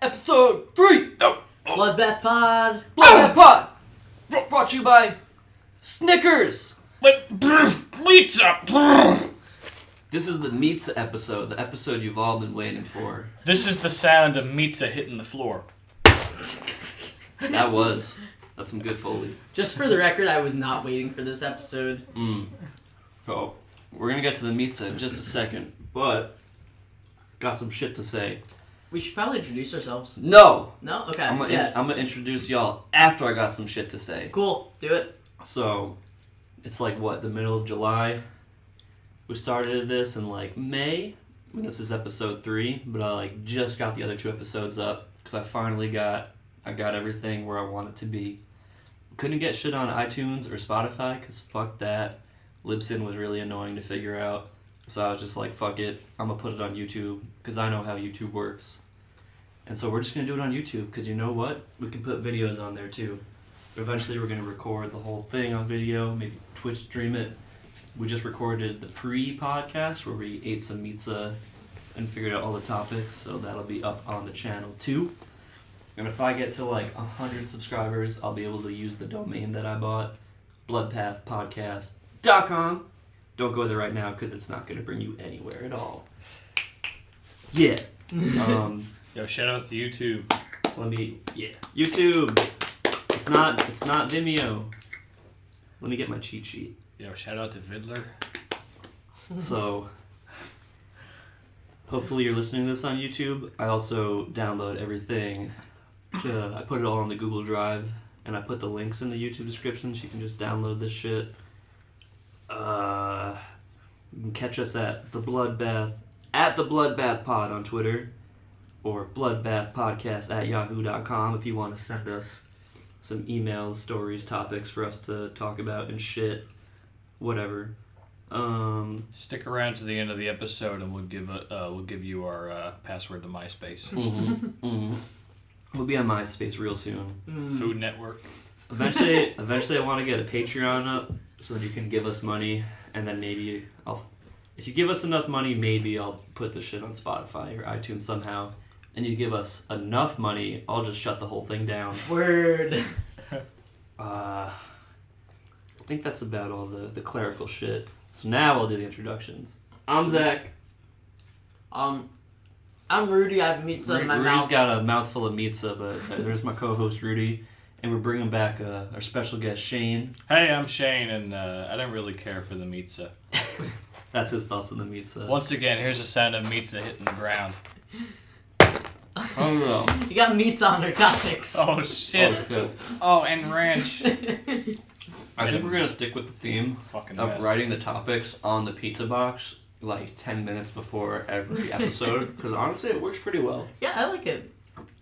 Episode 3! Bloodbath Pod! Bloodbath Pod! Brought to you by Snickers! Pizza! This is the Pizza episode, the episode you've all been waiting for. This is the sound of pizza hitting the floor. That's some good Foley. Just for the record, I was not waiting for this episode. So, we're gonna get to the pizza in just a second, but got some shit to say. We should probably introduce ourselves. No! No? Okay. I'm gonna introduce y'all after I got some shit to say. Cool. Do it. So, it's like, the middle of July? We started this in, May, when this is episode 3, but I, just got the other 2 episodes up, because I finally got everything where I want it to be. Couldn't get shit on iTunes or Spotify, because fuck that. Libsyn was really annoying to figure out, so I was just like, fuck it, I'm gonna put it on YouTube, because I know how YouTube works. And so we're just gonna do it on YouTube, because you know what? We can put videos on there too. Eventually we're gonna record the whole thing on video, maybe Twitch stream it. We just recorded the pre-podcast where we ate some pizza and figured out all the topics, so that'll be up on the channel too. And if I get to 100 subscribers, I'll be able to use the domain that I bought, bloodbathpodcast.com. Don't go there right now because it's not going to bring you anywhere at all. Yeah. Yo, shout out to YouTube. YouTube. It's not Vimeo. Let me get my cheat sheet. Yo, shout out to Vidler. So, hopefully you're listening to this on YouTube. I also download everything. I put it all on the Google Drive, and I put the links in the YouTube description so you can just download this shit. You can catch us at the Bloodbath Pod on Twitter, or bloodbathpodcast@yahoo.com if you want to send us some emails, stories, topics for us to talk about and shit. Whatever. Stick around to the end of the episode, and we'll give you our password to MySpace. We'll be on MySpace real soon. Food Network. Eventually, I want to get a Patreon up so that you can give us money, and then maybe if you give us enough money, maybe I'll put the shit on Spotify or iTunes somehow. And you give us enough money, I'll just shut the whole thing down. Word. I think that's about all the clerical shit. So now I'll do the introductions. I'm Zach. I'm Rudy. I have pizza in my Rudy's mouth. got a mouthful of pizza, but there's my co-host Rudy. And we're bringing back our special guest Shane. Hey, I'm Shane, and I don't really care for the pizza. That's his thoughts on the pizza. Once again, here's the sound of pizza hitting the ground. Oh no. You got meats on our topics. Oh, shit. Oh, and ranch. I think we're going to stick with the theme of writing the topics on the pizza box 10 minutes before every episode, because honestly it works pretty well. Yeah, I like it.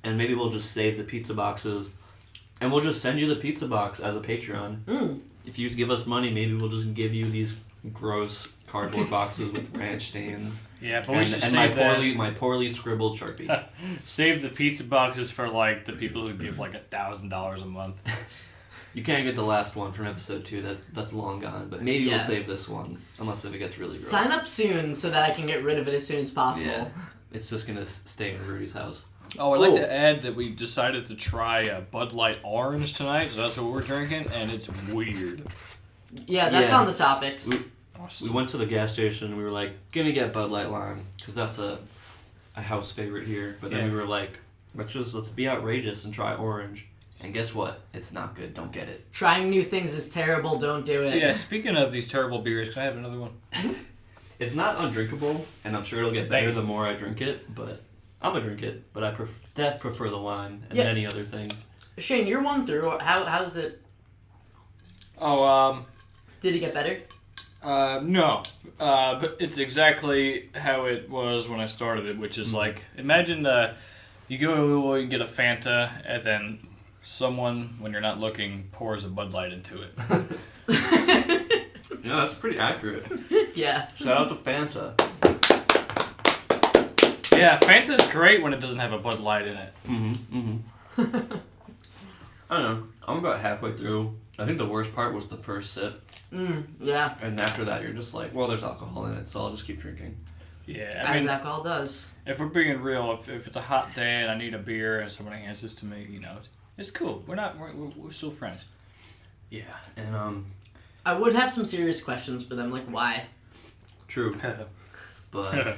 And maybe we'll just save the pizza boxes, and we'll just send you the pizza box as a Patreon. If you give us money, maybe we'll just give you these gross cardboard boxes with ranch stains. Yeah, but we should and save my poorly scribbled Sharpie. Save the pizza boxes for the people who give $1,000 a month. You can't get the last one from episode 2. That's long gone. But maybe we'll save this one, unless if it gets really gross. Sign up soon so that I can get rid of it as soon as possible. Yeah, it's just gonna stay in Rudy's house. Oh, I'd like to add that we decided to try Bud Light Orange tonight, so that's what we're drinking, and it's weird. Yeah, that's on the topics. We went to the gas station and we were gonna get Bud Light Lime, because that's a house favorite here. But then we were let's be outrageous and try orange. And guess what? It's not good. Don't get it. Trying new things is terrible. Don't do it. Yeah, speaking of these terrible beers, can I have another one? It's not undrinkable, and I'm sure it'll get better the more I drink it, but I'm gonna drink it. But I prefer the lime and many other things. Shane, you're one through. How's it? Oh, Did it get better? No. But it's exactly how it was when I started it, which is imagine you go and get a Fanta, and then someone, when you're not looking, pours a Bud Light into it. Yeah, that's pretty accurate. Yeah. Shout out to Fanta. Yeah, Fanta's great when it doesn't have a Bud Light in it. I don't know. I'm about halfway through. I think the worst part was the first sip. Yeah. And after that, you're just well, there's alcohol in it, so I'll just keep drinking. Yeah, as alcohol does. if we're being real, if it's a hot day and I need a beer and somebody hands this to me, it's cool. We're still friends. Yeah, and I would have some serious questions for them, like why. true, but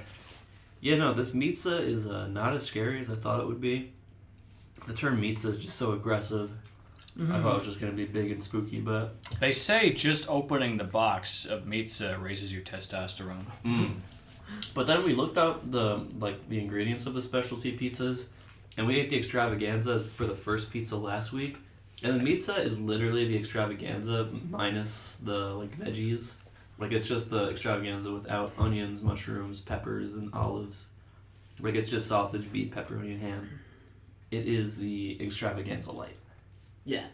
yeah, no, this pizza is not as scary as I thought it would be. The term pizza is just so aggressive. I thought it was just gonna be big and spooky, but They say just opening the box of pizza raises your testosterone. But then we looked up the ingredients of the specialty pizzas, and we ate the extravaganza for the first pizza last week. And the pizza is literally the extravaganza minus the veggies. It's just the extravaganza without onions, mushrooms, peppers, and olives. It's just sausage, beef, pepperoni, and ham. It is the extravaganza light. Yeah.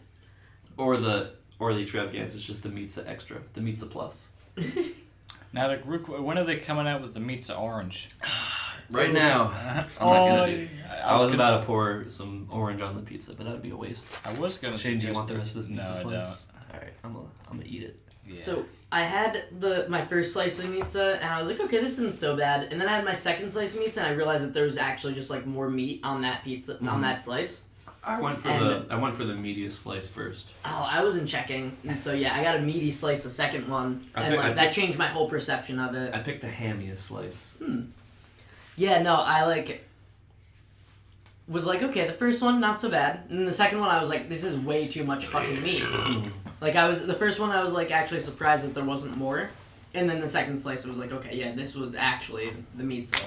Or the extravaganza is just the pizza extra, the pizza plus. Now, when are they coming out with the pizza orange? Right now, I'm not gonna do it. I was about to pour some orange on the pizza, but that would be a waste. I was gonna. Shane, do you want the rest of this No, pizza I slice? All right, I'm gonna eat it. Yeah. So I had my first slice of pizza, and I was like, okay, this isn't so bad. And then I had my second slice of pizza, and I realized that there was actually just more meat on that pizza, on that slice. I went for the meatiest slice first. Oh, I wasn't checking, and so yeah, I got a meaty slice, the second one, and that changed my whole perception of it. I picked the hammiest slice. Yeah, no, I was like, okay, the first one not so bad, and the second one I was like, this is way too much fucking meat. The first one I was actually surprised that there wasn't more, and then the second slice I was like, okay, yeah, this was actually the pizza.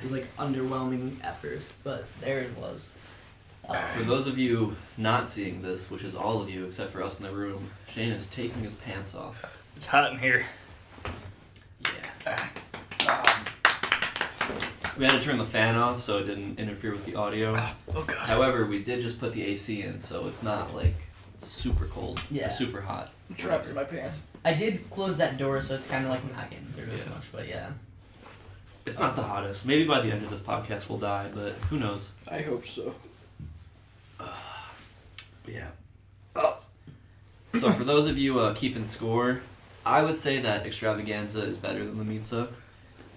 It was underwhelming at first, but there it was. For those of you not seeing this, which is all of you except for us in the room, Shane is taking his pants off. It's hot in here. Yeah. We had to turn the fan off so it didn't interfere with the audio. Oh god. However, we did just put the AC in, so it's not super cold. Yeah. Or super hot. Trapped in my pants. I did close that door, so it's kind of not getting through as much, but yeah. It's not the hottest. Maybe by the end of this podcast we'll die, but who knows? I hope so. Yeah. So for those of you keeping score, I would say that extravaganza is better than the pizza.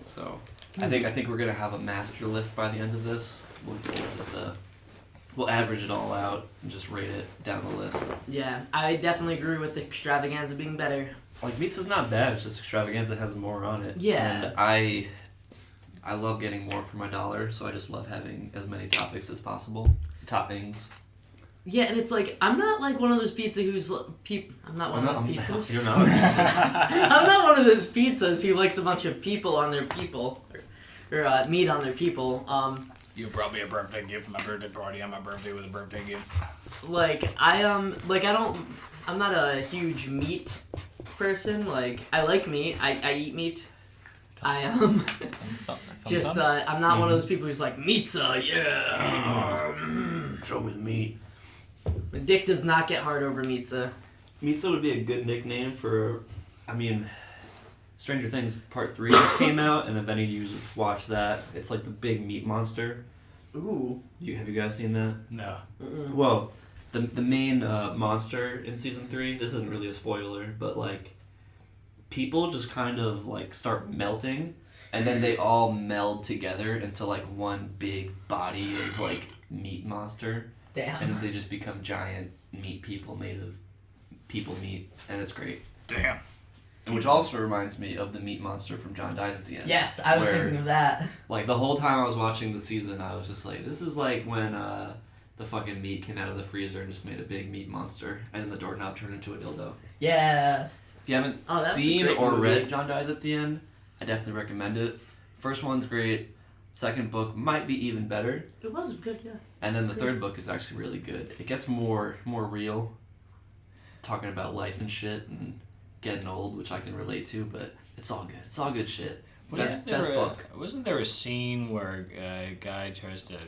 So I think we're gonna have a master list by the end of this. We'll average it all out and just rate it down the list. Yeah, I definitely agree with the extravaganza being better. Pizza's not bad. It's just extravaganza has more on it. Yeah. And I love getting more for my dollar, so I just love having as many toppings as possible. Toppings. Yeah, and it's I'm not one of those pizza who's I'm not one of those pizzas. You're not a pizza. I'm not one of those pizzas who likes a bunch of people on their people, or meat on their people. You brought me a birthday gift for my birthday party on my birthday with a birthday gift. I'm not a huge meat person. I like meat. I eat meat. I'm not one of those people who's pizza, yeah. Show me the meat. My dick does not get hard over pizza. Pizza would be a good nickname for, Stranger Things Part 3 just came out, and if any of you watched that, it's the big meat monster. Ooh. Have you guys seen that? No. Mm-mm. Well, the main monster in Season 3, this isn't really a spoiler, but people just kind of start melting, and then they all meld together into one big body of meat monster. Damn. And they just become giant meat people made of people meat, and it's great. Damn. And which also reminds me of the meat monster from John Dies at the End. Yes, I was thinking of that. The whole time I was watching the season, I was just this is when the fucking meat came out of the freezer and just made a big meat monster, and then the doorknob turned into a dildo. Yeah. If you haven't seen or read John Dies at the End, I definitely recommend it. First one's great. Second book might be even better. It was good, yeah. And then the third book is actually really good. It gets more real, talking about life and shit and getting old, which I can relate to, but it's all good. It's all good shit. Best book. Wasn't there a scene where a guy tries to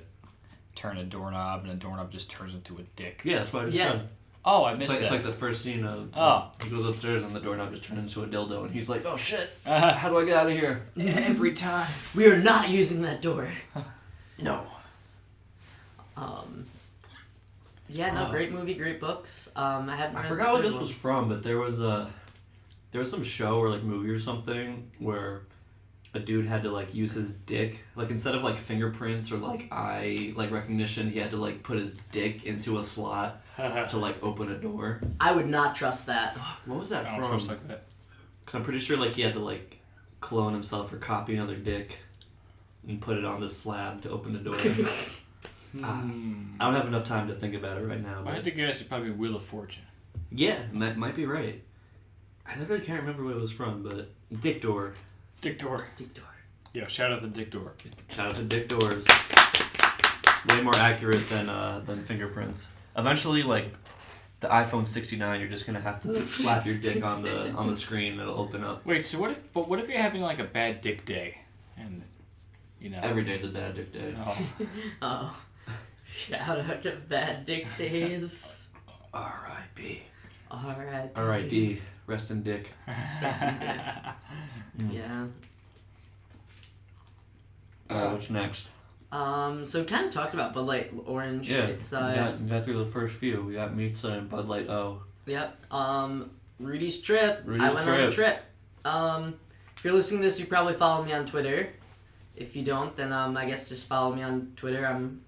turn a doorknob and the doorknob just turns into a dick? Yeah, that's what I just said. Oh, I missed It's that. It's the first scene of he goes upstairs and the doorknob just turns into a dildo, and he's like, oh shit, how do I get out of here? Every time. We are not using that door. No. Yeah, no, great movie, great books. I forgot what this was from, but there was some show or movie or something where a dude had to like use his dick, like instead of like fingerprints or like eye like recognition, he had to like put his dick into a slot to like open a door. I would not trust that. What was that I from? don't trust like that. Because I'm pretty sure like he had to like clone himself or copy another dick and put it on this slab to open the door. I don't have enough time to think about it right now. I had to guess it's probably Wheel of Fortune. Yeah, that might be right. I literally can't remember what it was from, but Dick Door. Dick Door. Dick door. Yeah, shout out to Dick Door. Shout out to Dick Doors. Way more accurate than fingerprints. Eventually, like the iPhone 69, you're just gonna have to slap your dick on the screen and it'll open up. Wait, so what if you're having like a bad dick day, and you know Every day's a bad dick day. Oh, Oh. Shout out to bad dick days. R.I.P. Alright. R.I.D. Rest in dick. Rest in dick. Yeah. What's next? So kind of talked about Bud Light Orange. Yeah, It's we got through the first few. We got Meatza and Bud Light O. Yep. Rudy's trip. Rudy's I went on a trip. If you're listening to this, you probably follow me on Twitter. If you don't, then I guess just follow me on Twitter. I'm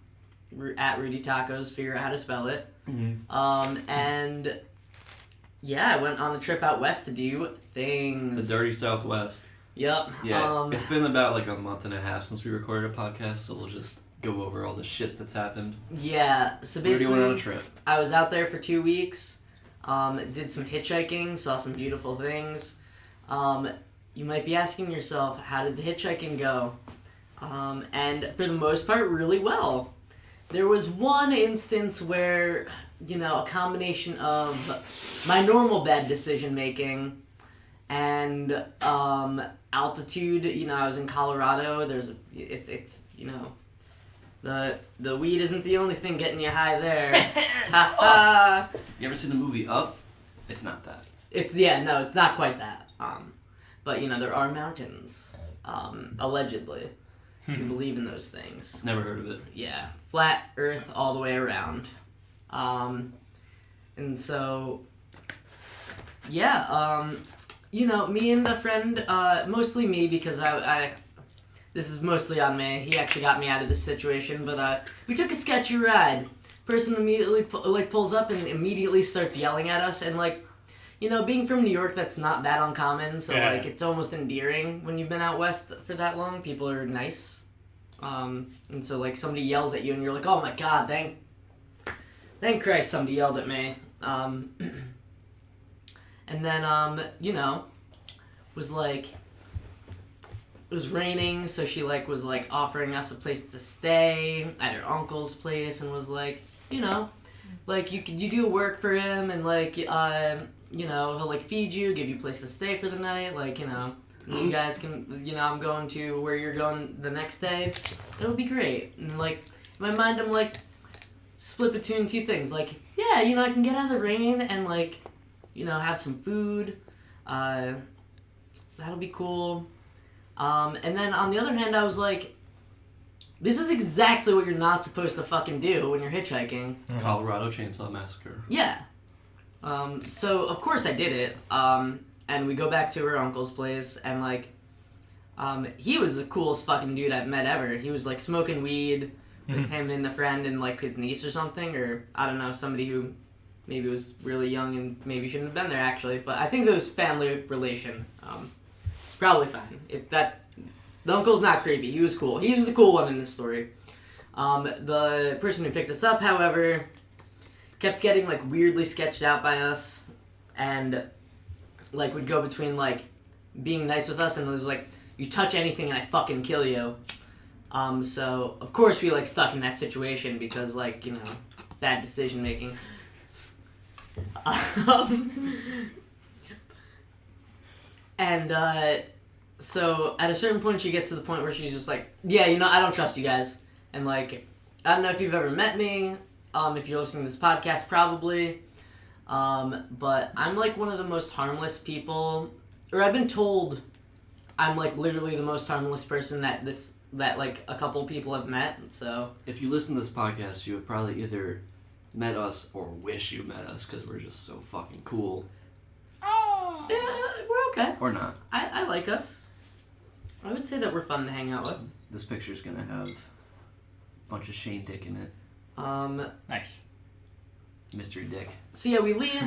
at Rudy Tacos. Figure out how to spell it. Mm-hmm. And yeah, I went on a trip out west to do things. The dirty Southwest. Yep. Yeah, it's been about like a month and a half since we recorded a podcast, so we'll just go over all the shit that's happened. Yeah, so Rudy basically, went on a trip. I was out there for 2 weeks, did some hitchhiking, saw some beautiful things. You might be asking yourself, how did the hitchhiking go? And for the most part, really well. There was one instance where, a combination of my normal bad decision making and altitude. I was in Colorado. It's the weed isn't the only thing getting you high there. Ha ha. You ever seen the movie Up? It's not that. It's not quite that. But there are mountains, allegedly. If you believe in those things. Never heard of it. Yeah, flat Earth all the way around. And so, yeah, me and a friend, mostly me because I this is mostly on me. He actually got me out of this situation, but we took a sketchy ride. Person immediately pulls up and immediately starts yelling at us, and being from New York, that's not that uncommon. So yeah. It's almost endearing when you've been out west for that long. People are nice. And so somebody yells at you and you're like, oh my god, thank Christ somebody yelled at me. And then, it was raining, so she was offering us a place to stay at her uncle's place, and was you do work for him, and he'll feed you, give you a place to stay for the night, you guys can, I'm going to where you're going the next day. It'll be great. And in my mind, I'm split between two things. Yeah, I can get out of the rain and have some food. That'll be cool. And then on the other hand, I was this is exactly what you're not supposed to fucking do when you're hitchhiking. Mm-hmm. Colorado Chainsaw Massacre. Yeah. So of course I did it. And we go back to her uncle's place, and he was the coolest fucking dude I've met ever. He was smoking weed with him and a friend and his niece or something, or I don't know, somebody who maybe was really young and maybe shouldn't have been there actually. But I think it was family relation. It's probably fine. The uncle's not creepy. He was cool. He was the cool one in this story. The person who picked us up, however, kept getting weirdly sketched out by us, and would go between being nice with us and it was you touch anything and I fucking kill you. So of course we stuck in that situation because bad decision making. And so at a certain point she gets to the point where she's just yeah, I don't trust you guys. And I don't know if you've ever met me. If you're listening to this podcast, probably. But I'm one of the most harmless people, or I've been told I'm literally the most harmless person that a couple people have met, so. If you listen to this podcast, you have probably either met us or wish you met us because we're just so fucking cool. Oh! Yeah, we're okay. Or not. I like us. I would say that we're fun to hang out with. This picture's gonna have a bunch of Shane Dick in it. Nice. Mystery Dick. So yeah, we leave.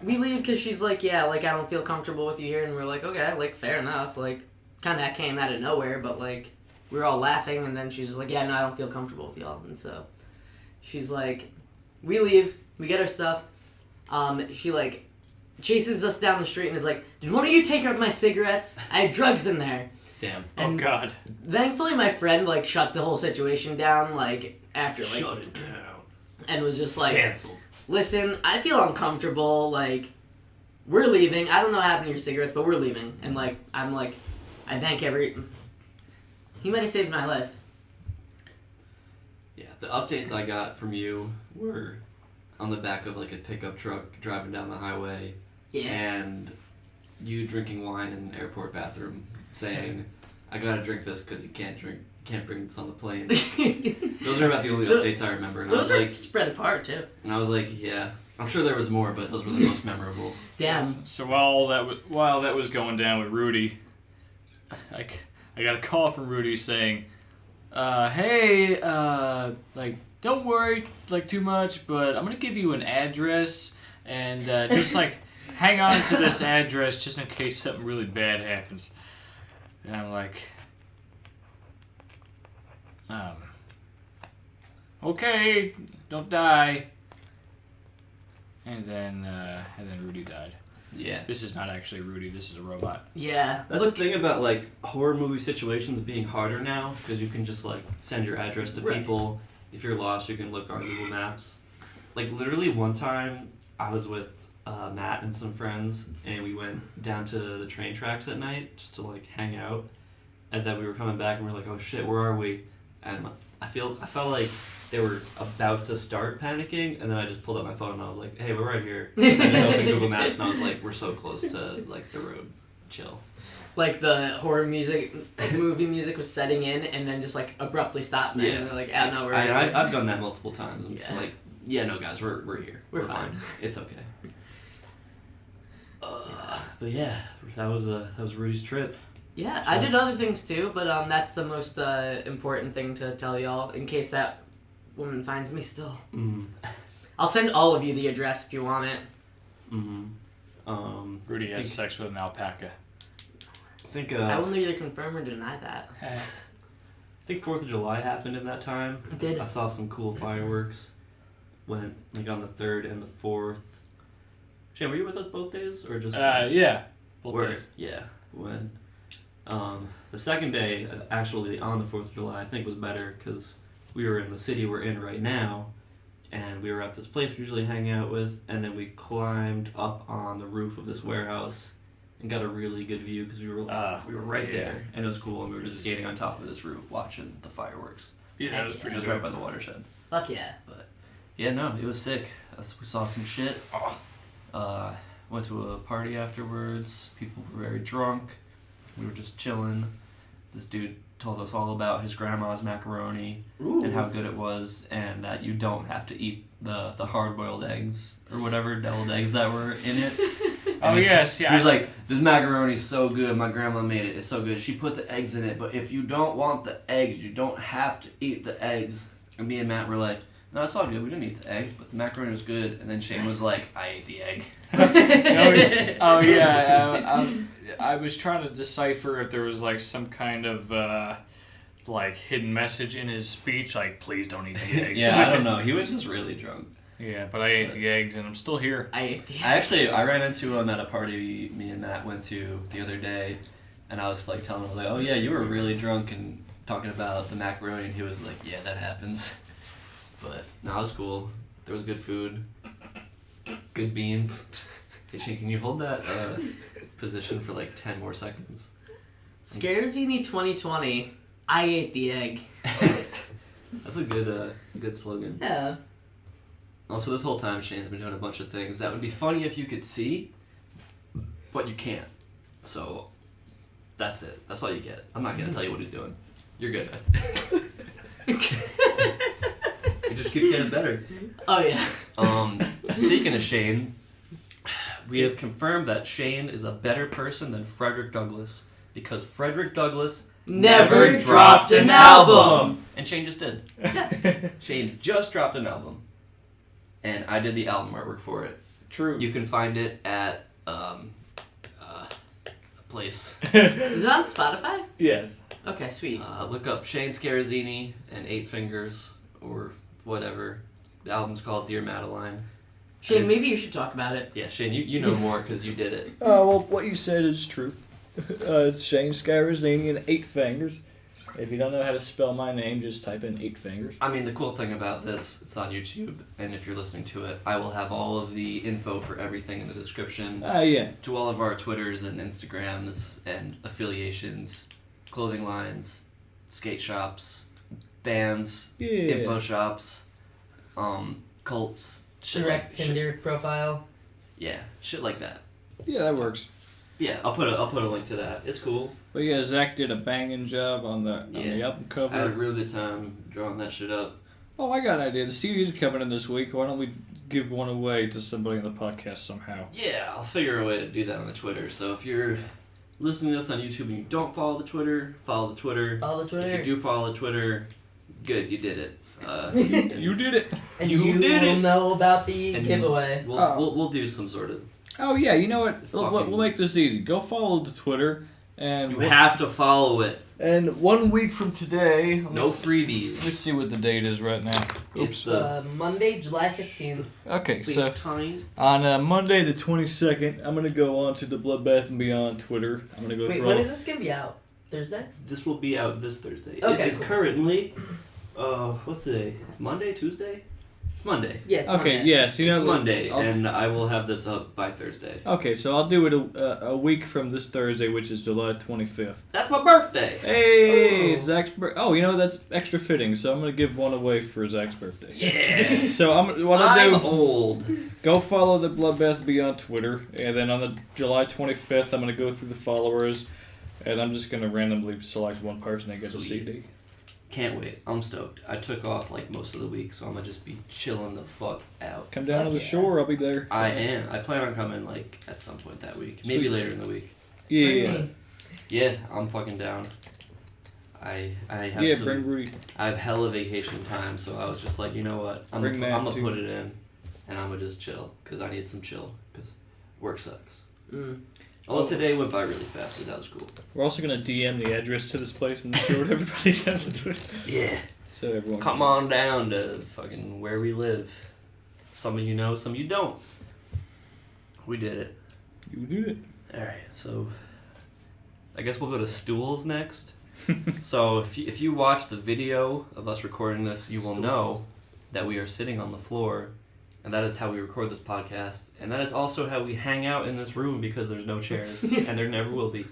We leave because she's like, yeah, like I don't feel comfortable with you here, and we're like, okay, like fair enough. Like, kind of came out of nowhere, but like we were all laughing, and then she's just like, yeah, no, I don't feel comfortable with y'all, and so she's like, we leave, we get our stuff. She like chases us down the street and is like, did one of you take out my cigarettes? I had drugs in there. Damn. And oh God. Thankfully, my friend like shut the whole situation down like after like Shut it down. and was just like, Cancelled. listen, I feel uncomfortable. Like, we're leaving. I don't know what happened to your cigarettes, but we're leaving. And like, I'm like, I thank he might have saved my life. Yeah, the updates I got from you were on the back of like a pickup truck driving down the highway, Yeah. and you drinking wine in an airport bathroom, saying, "I gotta drink this because you can't bring this on the plane." Those are about the only updates I remember, and I Those was are like, spread apart too. and I was like, yeah, I'm sure there was more, but those were the most memorable. Damn. So while that was going down with Rudy, I got a call from Rudy saying, "Hey, like don't worry like too much, but I'm gonna give you an address and just like hang on to this address just in case something really bad happens." And I'm like, okay, don't die. And then Rudy died. Yeah. This is not actually Rudy. This is a robot. Yeah. That's Look, the thing about like horror movie situations being harder now, because you can just like send your address to Right. people. If you're lost, you can look on Google Maps. Like literally one time, I was with Matt and some friends, and we went down to the train tracks at night just to like hang out. And then we were coming back, and we were like, "Oh shit, where are we?" And I felt like they were about to start panicking, and then I just pulled up my phone and I was like, "Hey, we're right here." And I just opened Google Maps, and I was like, "We're so close to like the road. Chill." like the horror music, movie music was setting in, and then just like abruptly stopped. Yeah. And they're like, "Ah, no, we're I've done that multiple times. I'm just Yeah. like, yeah, no, guys, we're here. We're fine. It's okay. But yeah, that was Rudy's trip. Yeah, So- I did other things too, but that's the most important thing to tell y'all in case that woman finds me still. Mm. I'll send all of you the address if you want it. Mm-hmm. Rudy had sex with an alpaca. I think I will neither confirm or deny that. I think 4th of July happened in that time. It did. I saw some cool fireworks. Went like on the 3rd and the 4th. Shane, were you with us both days or just? Yeah. Both Where? days. Yeah, when. The second day, actually on the 4th of July, I think was better because we were in the city we're in right now, and we were at this place we usually hang out with, and then we climbed up on the roof of this warehouse and got a really good view because we were right yeah. there, and it was cool, and we were just skating on top of this roof watching the fireworks. Yeah, that was Heck It pretty was good. right by the watershed. Fuck yeah. Yeah, no, it was sick. We saw some shit. Went to a party afterwards. People were very drunk. We were just chilling. This dude told us all about his grandma's macaroni Ooh. and how good it was, and that you don't have to eat the hard-boiled eggs or whatever deviled eggs that were in it. Oh, And yes, yeah. He was like, "This macaroni's so good. My grandma made it. It's so good. She put the eggs in it, but if you don't want the eggs, you don't have to eat the eggs." And me and Matt were like, "No, it's all good. We didn't eat the eggs, but the macaroni was good." And then Shane was like, "I ate the egg." Oh yeah, I was trying to decipher if there was like some kind of like hidden message in his speech, like please don't eat the eggs. Yeah, I don't know. He was just really drunk. Yeah, but I ate the eggs and I'm still here. I ate the I ran into him at a party me and Matt went to the other day, and I was like telling him like, "Oh yeah, you were really drunk," and talking about the macaroni, and he was like, "Yeah, that happens." But no, it was cool. There was good food, good beans. Hey Shane, can you hold that position for like 10 more seconds? Scaresini 2020. I ate the egg. That's a good slogan. Yeah. Also, this whole time Shane's been doing a bunch of things that would be funny if you could see, but you can't. So that's it. That's all you get. I'm not gonna tell you what he's doing. You're good. It just keeps getting better. Oh yeah. Speaking of Shane, we have confirmed that Shane is a better person than Frederick Douglass, because Frederick Douglass Never dropped an album. And Shane just did. Shane just dropped an album. And I did the album artwork for it. True. You can find it at a place. Is it on Spotify? Yes. Okay, sweet. Look up Shane Scarazzini and 8 Fingers or whatever. The album's called Dear Madeline. Shane, maybe you should talk about it. Yeah, Shane, you know more because you did it. Well, what you said is true. It's Shane Scarazzini and 8 Fingers. If you don't know how to spell my name, just type in 8 Fingers. I mean, the cool thing about this, it's on YouTube, and if you're listening to it, I will have all of the info for everything in the description. Yeah. To all of our Twitters and Instagrams and affiliations, clothing lines, skate shops, bands, info shops, cults, shit Direct like, Tinder profile. Yeah, shit like that. Yeah, that works. Yeah, I'll put a link to that. It's cool. But yeah, Zach did a banging job on the album cover. I had a real good time drawing that shit up. Oh, I got an idea. The CDs are coming in this week. Why don't we give one away to somebody on the podcast somehow? Yeah, I'll figure a way to do that on the Twitter. So if you're listening to this on YouTube and you don't follow the Twitter, follow the Twitter. Follow the Twitter. If you do follow the Twitter, good, you did it. You did it. And You did will it. know about the And giveaway. We'll do some sort of. Oh, yeah, you know what? Fucking- We'll make this easy. Go follow the Twitter. And You have to follow it. And 1 week from today... No freebies. Let's see what the date is right now. It's Monday, July 15th. Okay, so time. on Monday the 22nd, I'm going to go on to the Bloodbath and Beyond Twitter. I'm going to go Wait, through when all... is this going to be out? Thursday? This will be out this Thursday. Okay, It is cool. currently, what's today? Monday, Tuesday? It's Monday. Yeah. Okay, Monday. yeah, so you know... It's Monday, I'll- and I will have this up by Thursday. Okay, so I'll do it a week from this Thursday, which is July 25th. That's my birthday. Hey, Oh. it's Zach's birthday. Oh, you know, that's extra fitting, so I'm going to give one away for Zach's birthday. Yeah. So what I'm I'll do, old. go follow the Bloodbath Beyond Twitter, and then on the July 25th, I'm going to go through the followers, and I'm just going to randomly select one person and get a Sweet. CD. Can't wait. I'm stoked. I took off like most of the week, so I'm gonna just be chilling the fuck out. Come down to the yeah. shore, I'll be there. I am. I plan on coming like at some point that week. Maybe Sweet. later in the week. Yeah. Yeah, I'm fucking down. I have Yeah, some, bring Rudy. I have hella vacation time, so I was just like, you know what? I'm Bring Matt, gonna too. put it in, and I'm gonna just chill because I need some chill because work sucks. Although today went by really fast, but that was cool. We're also going to DM the address to this place and show it everybody on the Twitter. Yeah. So everyone Come on down to fucking where we live. Some of you know, some of you don't. We did it. You did it. Alright, so I guess we'll go to stools next. So if you watch the video of us recording this, you will know that we are sitting on the floor, and that is how we record this podcast, and that is also how we hang out in this room because there's no chairs, and there never will be.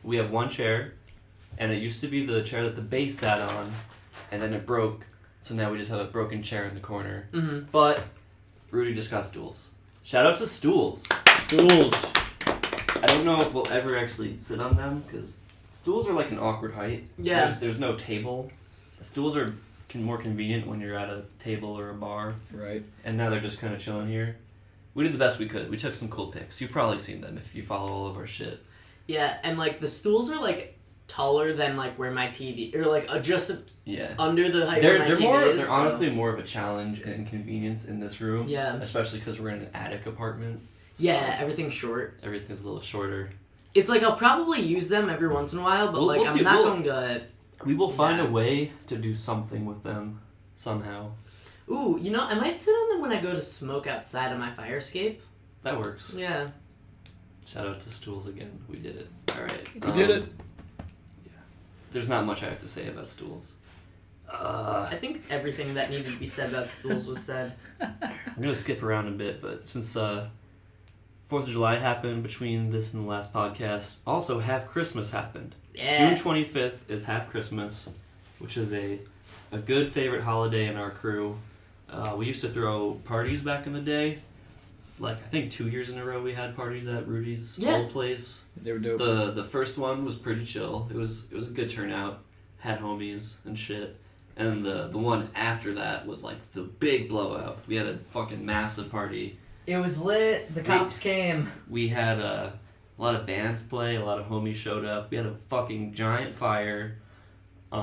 We have one chair, and it used to be the chair that the bass sat on, and then it broke, so now we just have a broken chair in the corner. Mm-hmm. But Rudy just got stools. Shout out to stools. Stools. I don't know if we'll ever actually sit on them, because stools are like an awkward height. Yeah. There's no table. Stools are more convenient when you're at a table or a bar. Right. And now they're just kind of chilling here. We did the best we could. We took some cool pics. You've probably seen them if you follow all of our shit. Yeah, and like the stools are like taller than like where my TV or like just Yeah. under the height where my TV is. They're honestly more of a challenge and inconvenience in this room. Yeah. Especially because we're in an attic apartment. So Yeah, everything's short. everything's a little shorter. It's like I'll probably use them every once in a while, but like I'm not going to. We will find a way to do something with them somehow. Ooh, you know, I might sit on them when I go to smoke outside on my fire escape. That works. Yeah. Shout out to stools again. We did it. All right. You did it. Yeah. There's not much I have to say about stools. I think everything that needed to be said about stools was said. I'm gonna skip around a bit, but since 4th of July happened between this and the last podcast, also Half Christmas happened. Yeah. June 25th is Half Christmas, which is a good favorite holiday in our crew. We used to throw parties back in the day. Like, I think 2 years in a row we had parties at Rudy's old place. They were dope. The first one was pretty chill. It was a good turnout. Had homies and shit. And the one after that was like the big blowout. We had a fucking massive party. It was lit. The cops came. We had a lot of bands play, a lot of homies showed up. We had a fucking giant fire. A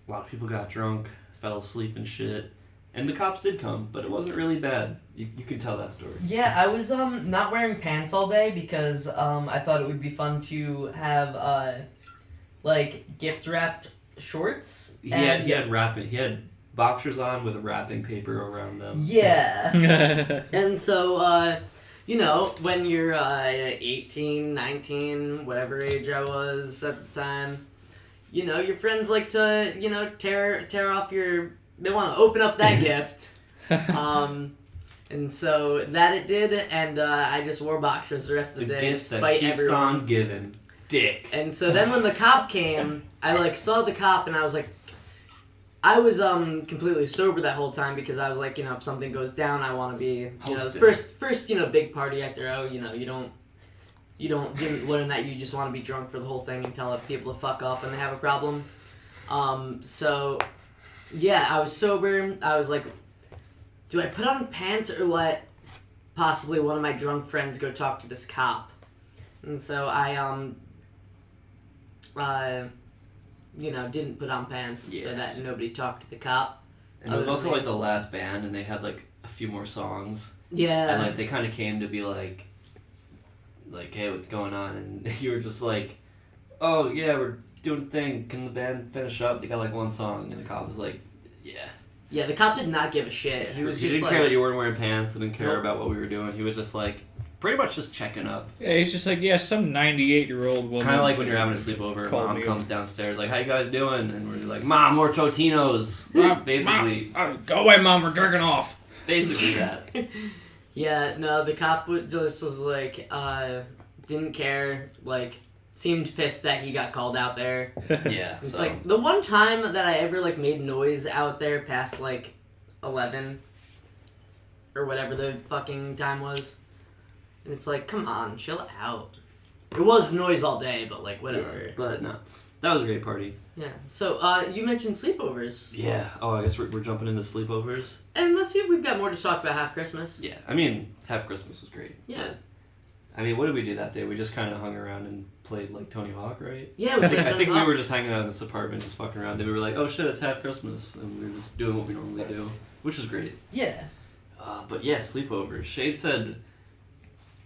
lot of people got drunk, fell asleep and shit. And the cops did come, but it wasn't really bad. You could tell that story. Yeah, I was not wearing pants all day because I thought it would be fun to have like gift wrapped shorts. He had boxers on with wrapping paper around them. Yeah. And so you know, when you're 18, 19, whatever age I was at the time, you know, your friends like to, you know, tear off they want to open up that gift. And so that it did, and I just wore boxers the rest of the day. Gift that keeps on giving. Dick. And so then when the cop came, I like saw the cop and I was like, I was completely sober that whole time because I was like, you know, if something goes down, I want to be, you know, the first you know, big party I throw. You know, you didn't learn that you just want to be drunk for the whole thing and tell people to fuck off when they have a problem. So yeah, I was sober. I was like, do I put on pants or let possibly one of my drunk friends go talk to this cop? And so I you know, didn't put on pants so that nobody talked to the cop. And it was also like the last band, and they had like a few more songs. Yeah. And like they kind of came to be like, hey, what's going on? And you were just like, oh yeah, we're doing a thing. Can the band finish up? They got like one song, and the cop was like, yeah. Yeah, the cop did not give a shit. He was just didn't like, care that you weren't wearing pants. Didn't care about what we were doing. He was just like, pretty much just checking up. Yeah, he's just like, yeah, some 98-year-old woman. Kind of like when you're having a sleepover, mom comes downstairs like, how you guys doing? And we're like, Mom, more Totinos. Basically. Mom, go away, Mom, we're jerking off. Basically that. Yeah, no, the cop just was like, didn't care, like, seemed pissed that he got called out there. Yeah. It's like, the one time that I ever, like, made noise out there past, like, 11, or whatever the fucking time was. And it's like, come on, chill out. It was noise all day, but, like, whatever. Yeah, but no, that was a great party. Yeah. So, you mentioned sleepovers. Yeah. Oh, I guess we're jumping into sleepovers. And let's see if we've got more to talk about Half Christmas. Yeah. I mean, Half Christmas was great. Yeah. I mean, what did we do that day? We just kind of hung around and played, like, Tony Hawk, right? Yeah, we played I think Tony Hawk. we were just hanging out in this apartment, just fucking around. Then we were like, oh shit, it's Half Christmas. And we were just doing what we normally do, which was great. Yeah. But yeah, sleepovers. Shade said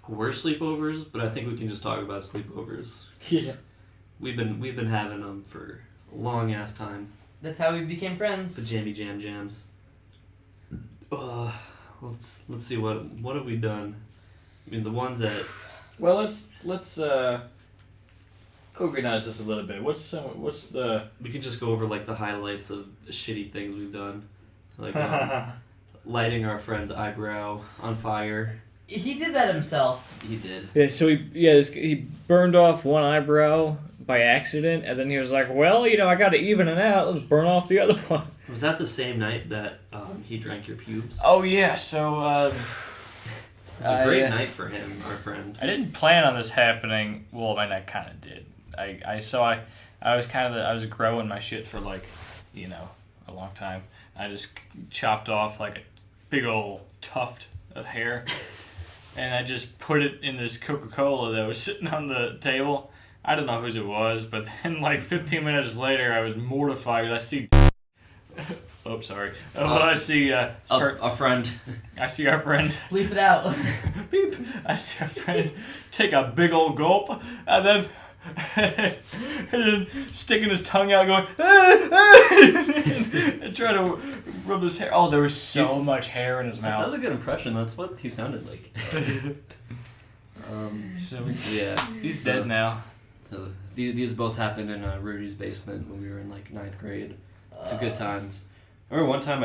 we're sleepovers, but I think we can just talk about sleepovers. Yeah. We've been having them for a long ass time. That's how we became friends. The Jammy Jam Jams. Let's see what have we done. I mean, the ones that. Well, let's organize this a little bit. What's the? We can just go over like the highlights of shitty things we've done, like lighting our friend's eyebrow on fire. He did that himself. He did. Yeah, so he burned off one eyebrow by accident, and then he was like, well, you know, I got to even it out. Let's burn off the other one. Was that the same night that he drank your pubes? Oh yeah, so It's a great night for him, our friend. I didn't plan on this happening. Well, I mean, I kind of did. I was growing my shit for like, you know, a long time. I just chopped off like a big old tuft of hair, and I just put it in this Coca-Cola that was sitting on the table. I don't know whose it was, but then like 15 minutes later, I was mortified. I see. Oh, sorry. I see a friend. I see our friend. Bleep it out. Beep. I see our friend take a big old gulp, and then sticking his tongue out, going and trying to rub his hair. Oh, there was so much hair in his mouth. That was a good impression. That's what he sounded like. Yeah, he's dead now. So these both happened in Rudy's basement when we were in like 9th grade. Some good times. I remember one time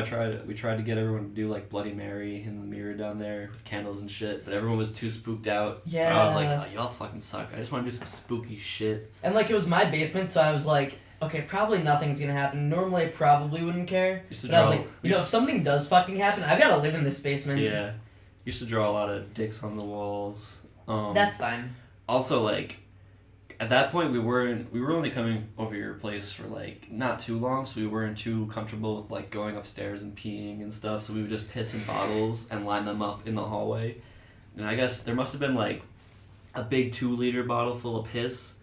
we tried to get everyone to do like Bloody Mary in the mirror down there with candles and shit, but everyone was too spooked out. Yeah. And I was like, oh, y'all fucking suck. I just want to do some spooky shit. And like it was my basement, so I was like, okay, probably nothing's gonna happen. Normally I probably wouldn't care. But I was like, you know, if something does fucking happen, I've gotta live in this basement. Yeah. Used to draw a lot of dicks on the walls. That's fine. Also, like, at that point, we were only coming over your place for, like, not too long, so we weren't too comfortable with, like, going upstairs and peeing and stuff, so we would just piss in bottles and line them up in the hallway. And I guess there must have been, like, a big 2-liter bottle full of piss,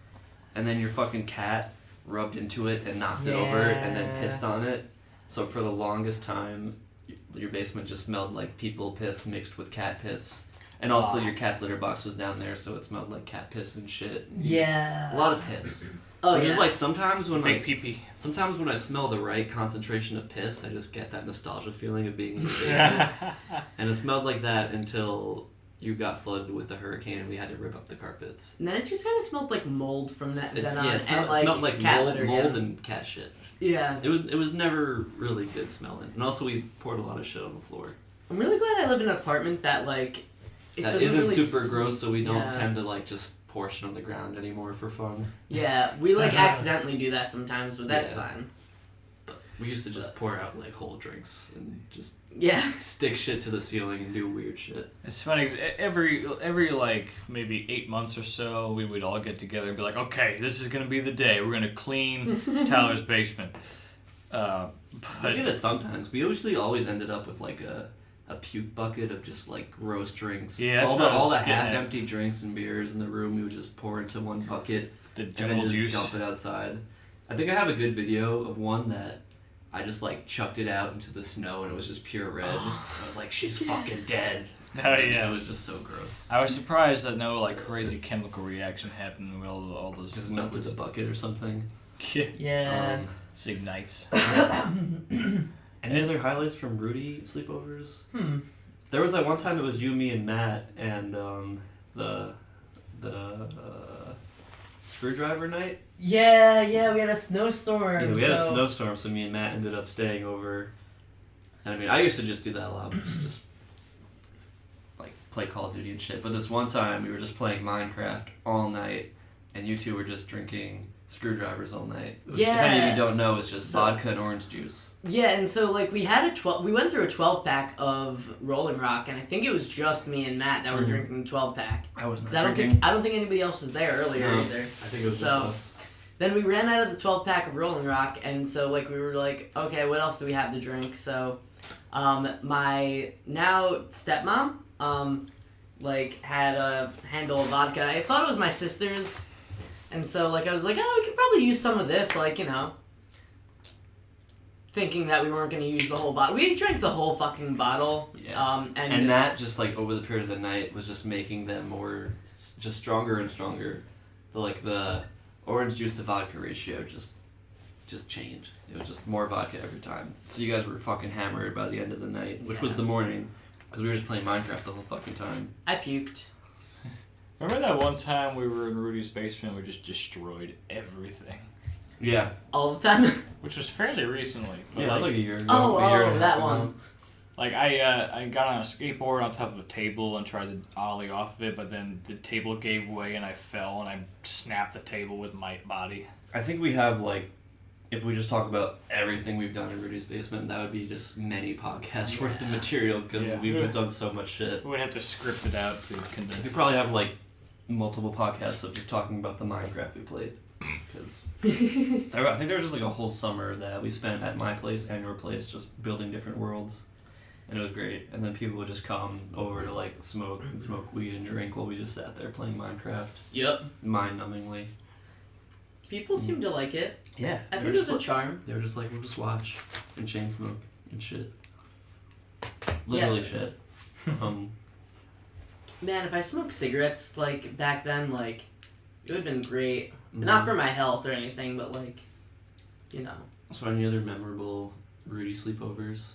and then your fucking cat rubbed into it and knocked it over and then pissed on it. So for the longest time, your basement just smelled like people piss mixed with cat piss. And also your cat's litter box was down there, so it smelled like cat piss and shit. Yeah. A lot of piss. Oh, Which yeah. is like sometimes when Big pee-pee. Sometimes when I smell the right concentration of piss, I just get that nostalgia feeling of being in the basement. And it smelled like that until you got flooded with the hurricane and we had to rip up the carpets. And then it just kind of smelled like mold from that then on. It smelled, and like cat mold, litter, mold and cat shit. Yeah. It was never really good smelling. And also we poured a lot of shit on the floor. I'm really glad I live in an apartment that like it That doesn't isn't really super gross, so we don't yeah. tend to like just pour shit on the ground anymore for fun. Yeah, we like accidentally do that sometimes, but that's Yeah. fine. But we used to just pour out like whole drinks and just Yeah. stick shit to the ceiling and do weird shit. It's funny 'cause every like maybe 8 months or so, we would all get together and be like, okay, this is gonna be the day. We're gonna clean Tyler's basement. We did it sometimes. We usually always ended up with like a puke bucket of just like gross drinks. Yeah, that's all what I was the getting at. half-empty drinks and beers in the room, we would just pour into one bucket The and then jungle just juice. dump it outside. I think I have a good video of one that I just like chucked it out into the snow and it was just pure red. I was like, she's fucking dead. Oh yeah. It was just so gross. I was surprised that no like crazy chemical reaction happened with all those Just melted the bucket or something. Yeah. Yeah. Just ignites. Any other highlights from Rudy sleepovers? Hmm. There was like one time it was you, me, and Matt, and the screwdriver night. Yeah, we had a snowstorm. Yeah, we had a snowstorm, so me and Matt ended up staying over. And I mean, I used to just do that a lot, just like play Call of Duty and shit. But this one time, we were just playing Minecraft all night, and you two were just drinking screwdrivers all night. Which, if any of you don't know, is just vodka and orange juice. Yeah, and so like we had we went through a 12-pack of Rolling Rock, and I think it was just me and Matt that were drinking the 12-pack. I was not I don't drinking. think anybody else was there earlier either. I think it was So- just us. Then we ran out of the 12-pack of Rolling Rock, and so like we were like, okay, what else do we have to drink? So, my now stepmom, like had a handle of vodka. I thought it was my sister's, and so like I was like, oh, we could probably use some of this, like you know. Thinking that we weren't gonna use the whole bottle, we drank the whole fucking bottle. Yeah. And And that just like over the period of the night was just making them more, just stronger and stronger. The orange juice to vodka ratio just changed. It was just more vodka every time. So you guys were fucking hammered by the end of the night, which was Yeah. the morning, because we were just playing Minecraft the whole fucking time. I puked. Remember that one time we were in Rudy's basement, we just destroyed everything, Yeah. All the time. which was fairly recently. But Yeah, that was like, like a year ago. Oh, a year and a that half ago. one. like I got on a skateboard on top of a table and tried to ollie off of it, but then the table gave way and I fell and I snapped the table with my body. I think we have like, if we just talk about everything we've done in Rudy's basement, that would be just many podcasts worth of material, because Yeah. we've just done so much shit. We would have to script it out to condense. We could probably have like multiple podcasts of just talking about the Minecraft we played. Because I think there was just like a whole summer that we spent at my place and your place just building different worlds. And it was great. And then people would just come over to like smoke weed and drink while we just sat there playing Minecraft. Yep. Mind-numbingly. People seem to like it. Yeah. I think it was a charm. They were just like, we'll just watch and chain smoke and shit. Literally shit. Man, if I smoked cigarettes like back then, like it would have been great. Mhm. Not for my health or anything, but like, you know. So any other memorable Rudy sleepovers?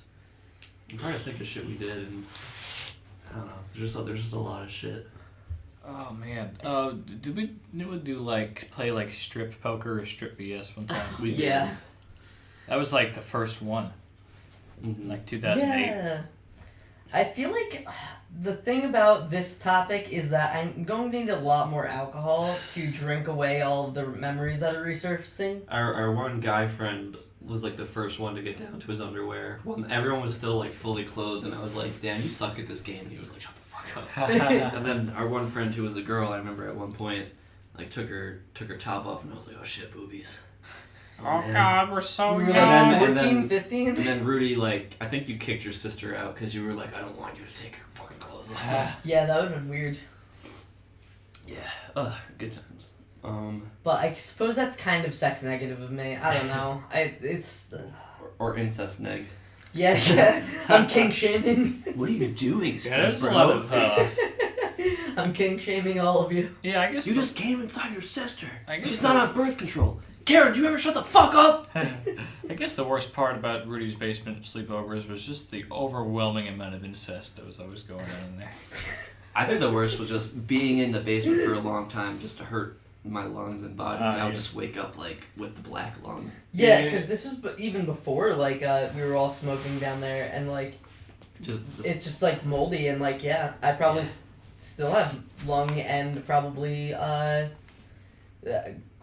I'm trying to think of shit we did, and I don't know. There's just a lot of shit. Oh man. Did we do like play like strip poker or strip BS one time? We did. Yeah. That was like the first one, Mhm. like 2008. Yeah. I feel like the thing about this topic is that I'm going to need a lot more alcohol to drink away all of the memories that are resurfacing. Our one guy friend was like the first one to get down to his underwear. Everyone was still like fully clothed, and I was like, "Damn, you suck at this game." And he was like, "Shut the fuck up." And then our one friend who was a girl, I remember at one point, like took her top off, and I was like, "Oh shit, boobies." Oh man. God, we're so We were young. like and 14, then- 15. And then Rudy, like, I think you kicked your sister out because you were like, "I don't want you to take your fucking clothes off." Yeah, that would have been weird. Yeah, good times. But I suppose that's kind of sex negative of me. I don't know. It's or incest neg. yeah. I'm kink shaming. What are you doing, Yeah, step there's a bro? lot of. I'm kink shaming all of you. Yeah, I guess. You just came inside your sister. I guess She's not on birth control. Karen, do you ever shut the fuck up? I guess the worst part about Rudy's basement sleepovers was just the overwhelming amount of incest that was always going on in there. I think the worst was just being in the basement for a long time just to hurt my lungs and body. And I would just wake up like with the black lung. Yeah, because this was even before like we were all smoking down there, and like it's just like moldy, and like I probably still have lung and probably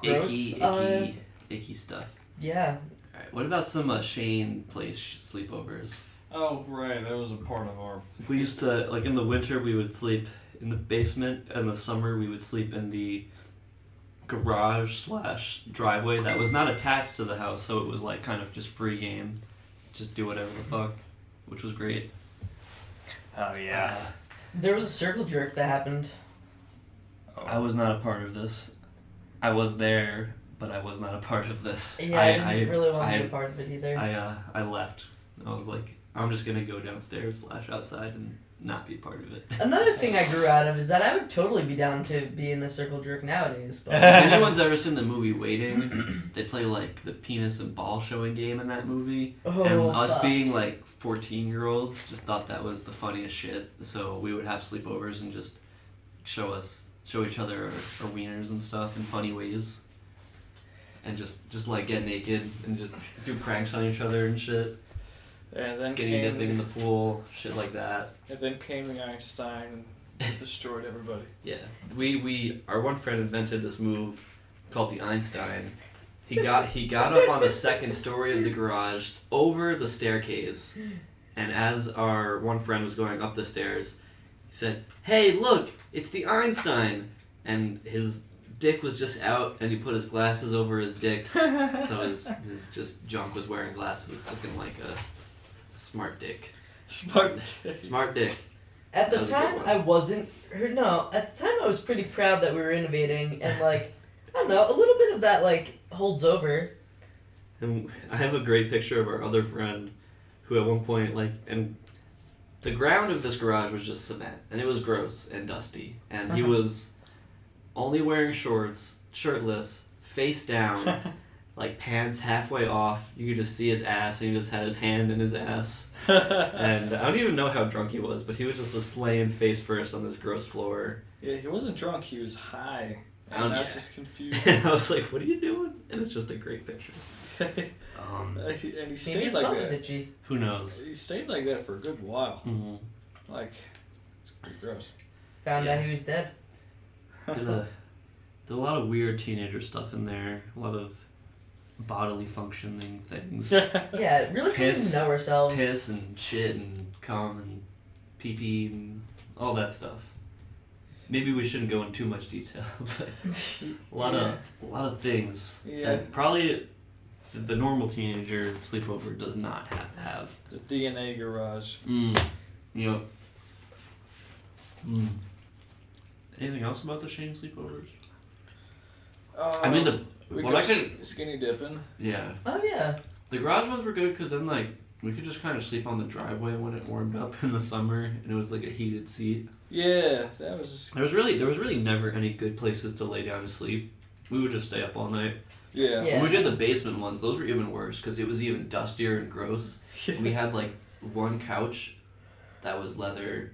gross, icky stuff. Yeah. Alright, what about some Shane place sleepovers? Oh, right, that was a part of our... We used to, like in the winter, we would sleep in the basement, and in the summer, we would sleep in the garage/driveway that was not attached to the house, so it was like kind of just free game. Just do whatever the fuck, which was great. Oh, yeah. There was a circle jerk that happened. I was not a part of this. I was there, but I was not a part of this. Yeah, I didn't really want to be a part of it either. I left. I was like, I'm just gonna go downstairs/outside and not be part of it. Another thing I grew out of is that I would totally be down to be in the circle jerk nowadays. But If anyone's ever seen the movie Waiting, they play like the penis and ball showing game in that movie. And us being like 14-year-olds just thought that was the funniest shit. So we would have sleepovers and just show each other our wieners and stuff in funny ways. And just like get naked and just do pranks on each other and shit. And then Skinny dipping in the pool, shit like that. And then came the Einstein and destroyed everybody. Yeah. Our one friend invented this move called the Einstein. He got up on the second story of the garage over the staircase, and as our one friend was going up the stairs, he said, "Hey, look, it's the Einstein." And his dick was just out, and he put his glasses over his dick, so his just junk was wearing glasses, looking like a smart dick. Smart dick. At the time, I wasn't. No, at the time I was pretty proud that we were innovating, and like, I don't know, a little bit of that like holds over. And I have a great picture of our other friend, who at one point and the ground of this garage was just cement, and it was gross and dusty, and he was only wearing shorts, shirtless, face down. Like pants halfway off, you could just see his ass, and he just had his hand in his ass. And I don't even know how drunk he was, but he was just laying face first on this gross floor. Yeah, he wasn't drunk, he was high. And I was just confused. And I was like, what are you doing? And it's just a great picture. And he Maybe stayed his like butt was that. itchy. Who knows? He stayed like that for a good while. Mm-hmm. Like, it's pretty gross. Found out he was dead. Did a lot of weird teenager stuff in there. A lot of bodily functioning things. Yeah, really coming to know ourselves. Piss and shit and cum and pee-pee and all that stuff. Maybe we shouldn't go into too much detail, but a lot of things that probably the normal teenager sleepover does not have. The DNA garage. Yep. Anything else about the Shane sleepovers? I mean skinny dipping. Yeah. Oh yeah. The garage ones were good because then like we could just kind of sleep on the driveway when it warmed up in the summer, and it was like a heated seat. Yeah, that was. There was really never any good places to lay down to sleep. We would just stay up all night. Yeah. When we did the basement ones, those were even worse because it was even dustier and gross. We had like one couch that was leather,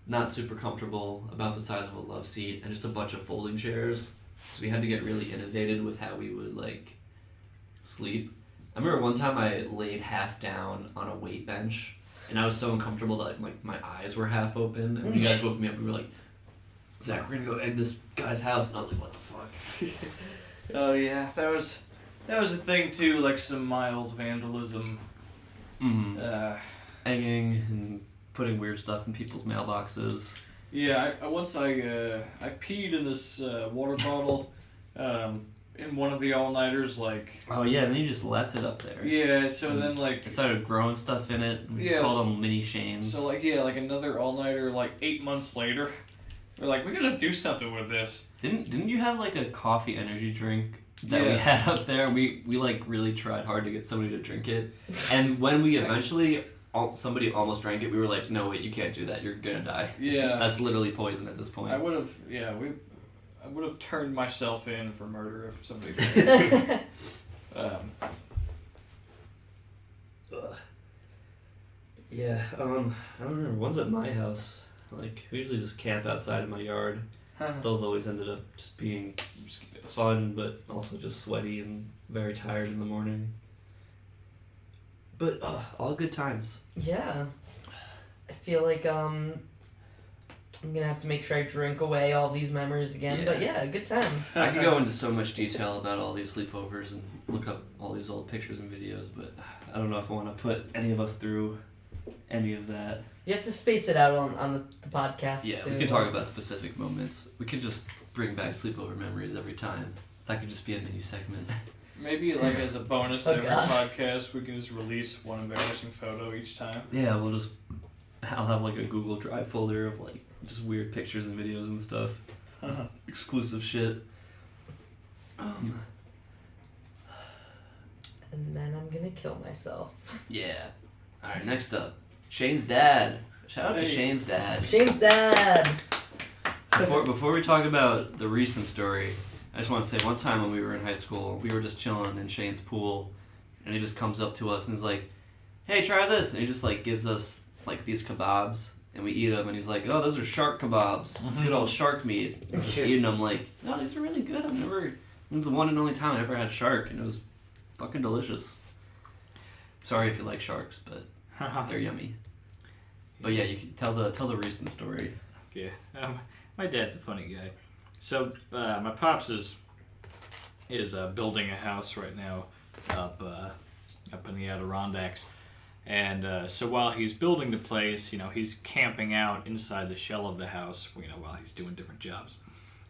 not super comfortable, about the size of a love seat, and just a bunch of folding chairs. So we had to get really innovative with how we would like sleep. I remember one time I laid half down on a weight bench, and I was so uncomfortable that like my eyes were half open. And when you guys woke me up, we were like, "Zach, we're gonna go egg this guy's house," and I was like, "What the fuck?" Oh yeah, that was a thing too, like some mild vandalism. Egging and putting weird stuff in people's mailboxes. Yeah, I peed in this water bottle in one of the all-nighters, like... Oh yeah, and then you just left it up there. Yeah, so then like... It started growing stuff in it, and we just called them mini Shanes. So like, yeah, like another all-nighter, like 8 months later, We're like, we gotta do something with this. Didn't you have like a coffee energy drink that we had up there? We like really tried hard to get somebody to drink it, and when we eventually somebody almost drank it, we were like, no wait, you can't do that. You're gonna die. Yeah. That's literally poison at this point. I would have turned myself in for murder if somebody did. Yeah, I don't remember. One's at my house. Like, we usually just camp outside in my yard. Those always ended up just being fun, but also just sweaty and very tired in the morning. But, all good times. Yeah. I feel like, I'm gonna have to make sure I drink away all these memories again, but yeah, good times. I could go into so much detail about all these sleepovers and look up all these old pictures and videos, but I don't know if I want to put any of us through any of that. You have to space it out on the podcast, Yeah, too. we could talk about specific moments. We could just bring back sleepover memories every time. That could just be a mini segment. Maybe like as a bonus to every God. podcast, we can just release one embarrassing photo each time. Yeah, I'll have like a Google Drive folder of like just weird pictures and videos and stuff. Exclusive shit. And then I'm gonna kill myself. Yeah. Alright, next up. Shane's dad. Shout out to Shane's dad. Shane's dad! Before we talk about the recent story, I just want to say one time when we were in high school, we were just chilling in Shane's pool, and he just comes up to us and is like, hey, try this. And he just like gives us like these kebabs, and we eat them, and he's like, oh, those are shark kebabs. It's good old shark meat. And just eating them like, oh, these are really good. It was the one and only time I ever had shark, and it was fucking delicious. Sorry if you like sharks, but they're yummy. But yeah, you can tell the recent story. Okay. My dad's a funny guy. So my pops is building a house right now up in the Adirondacks, and so while he's building the place, he's camping out inside the shell of the house, while he's doing different jobs.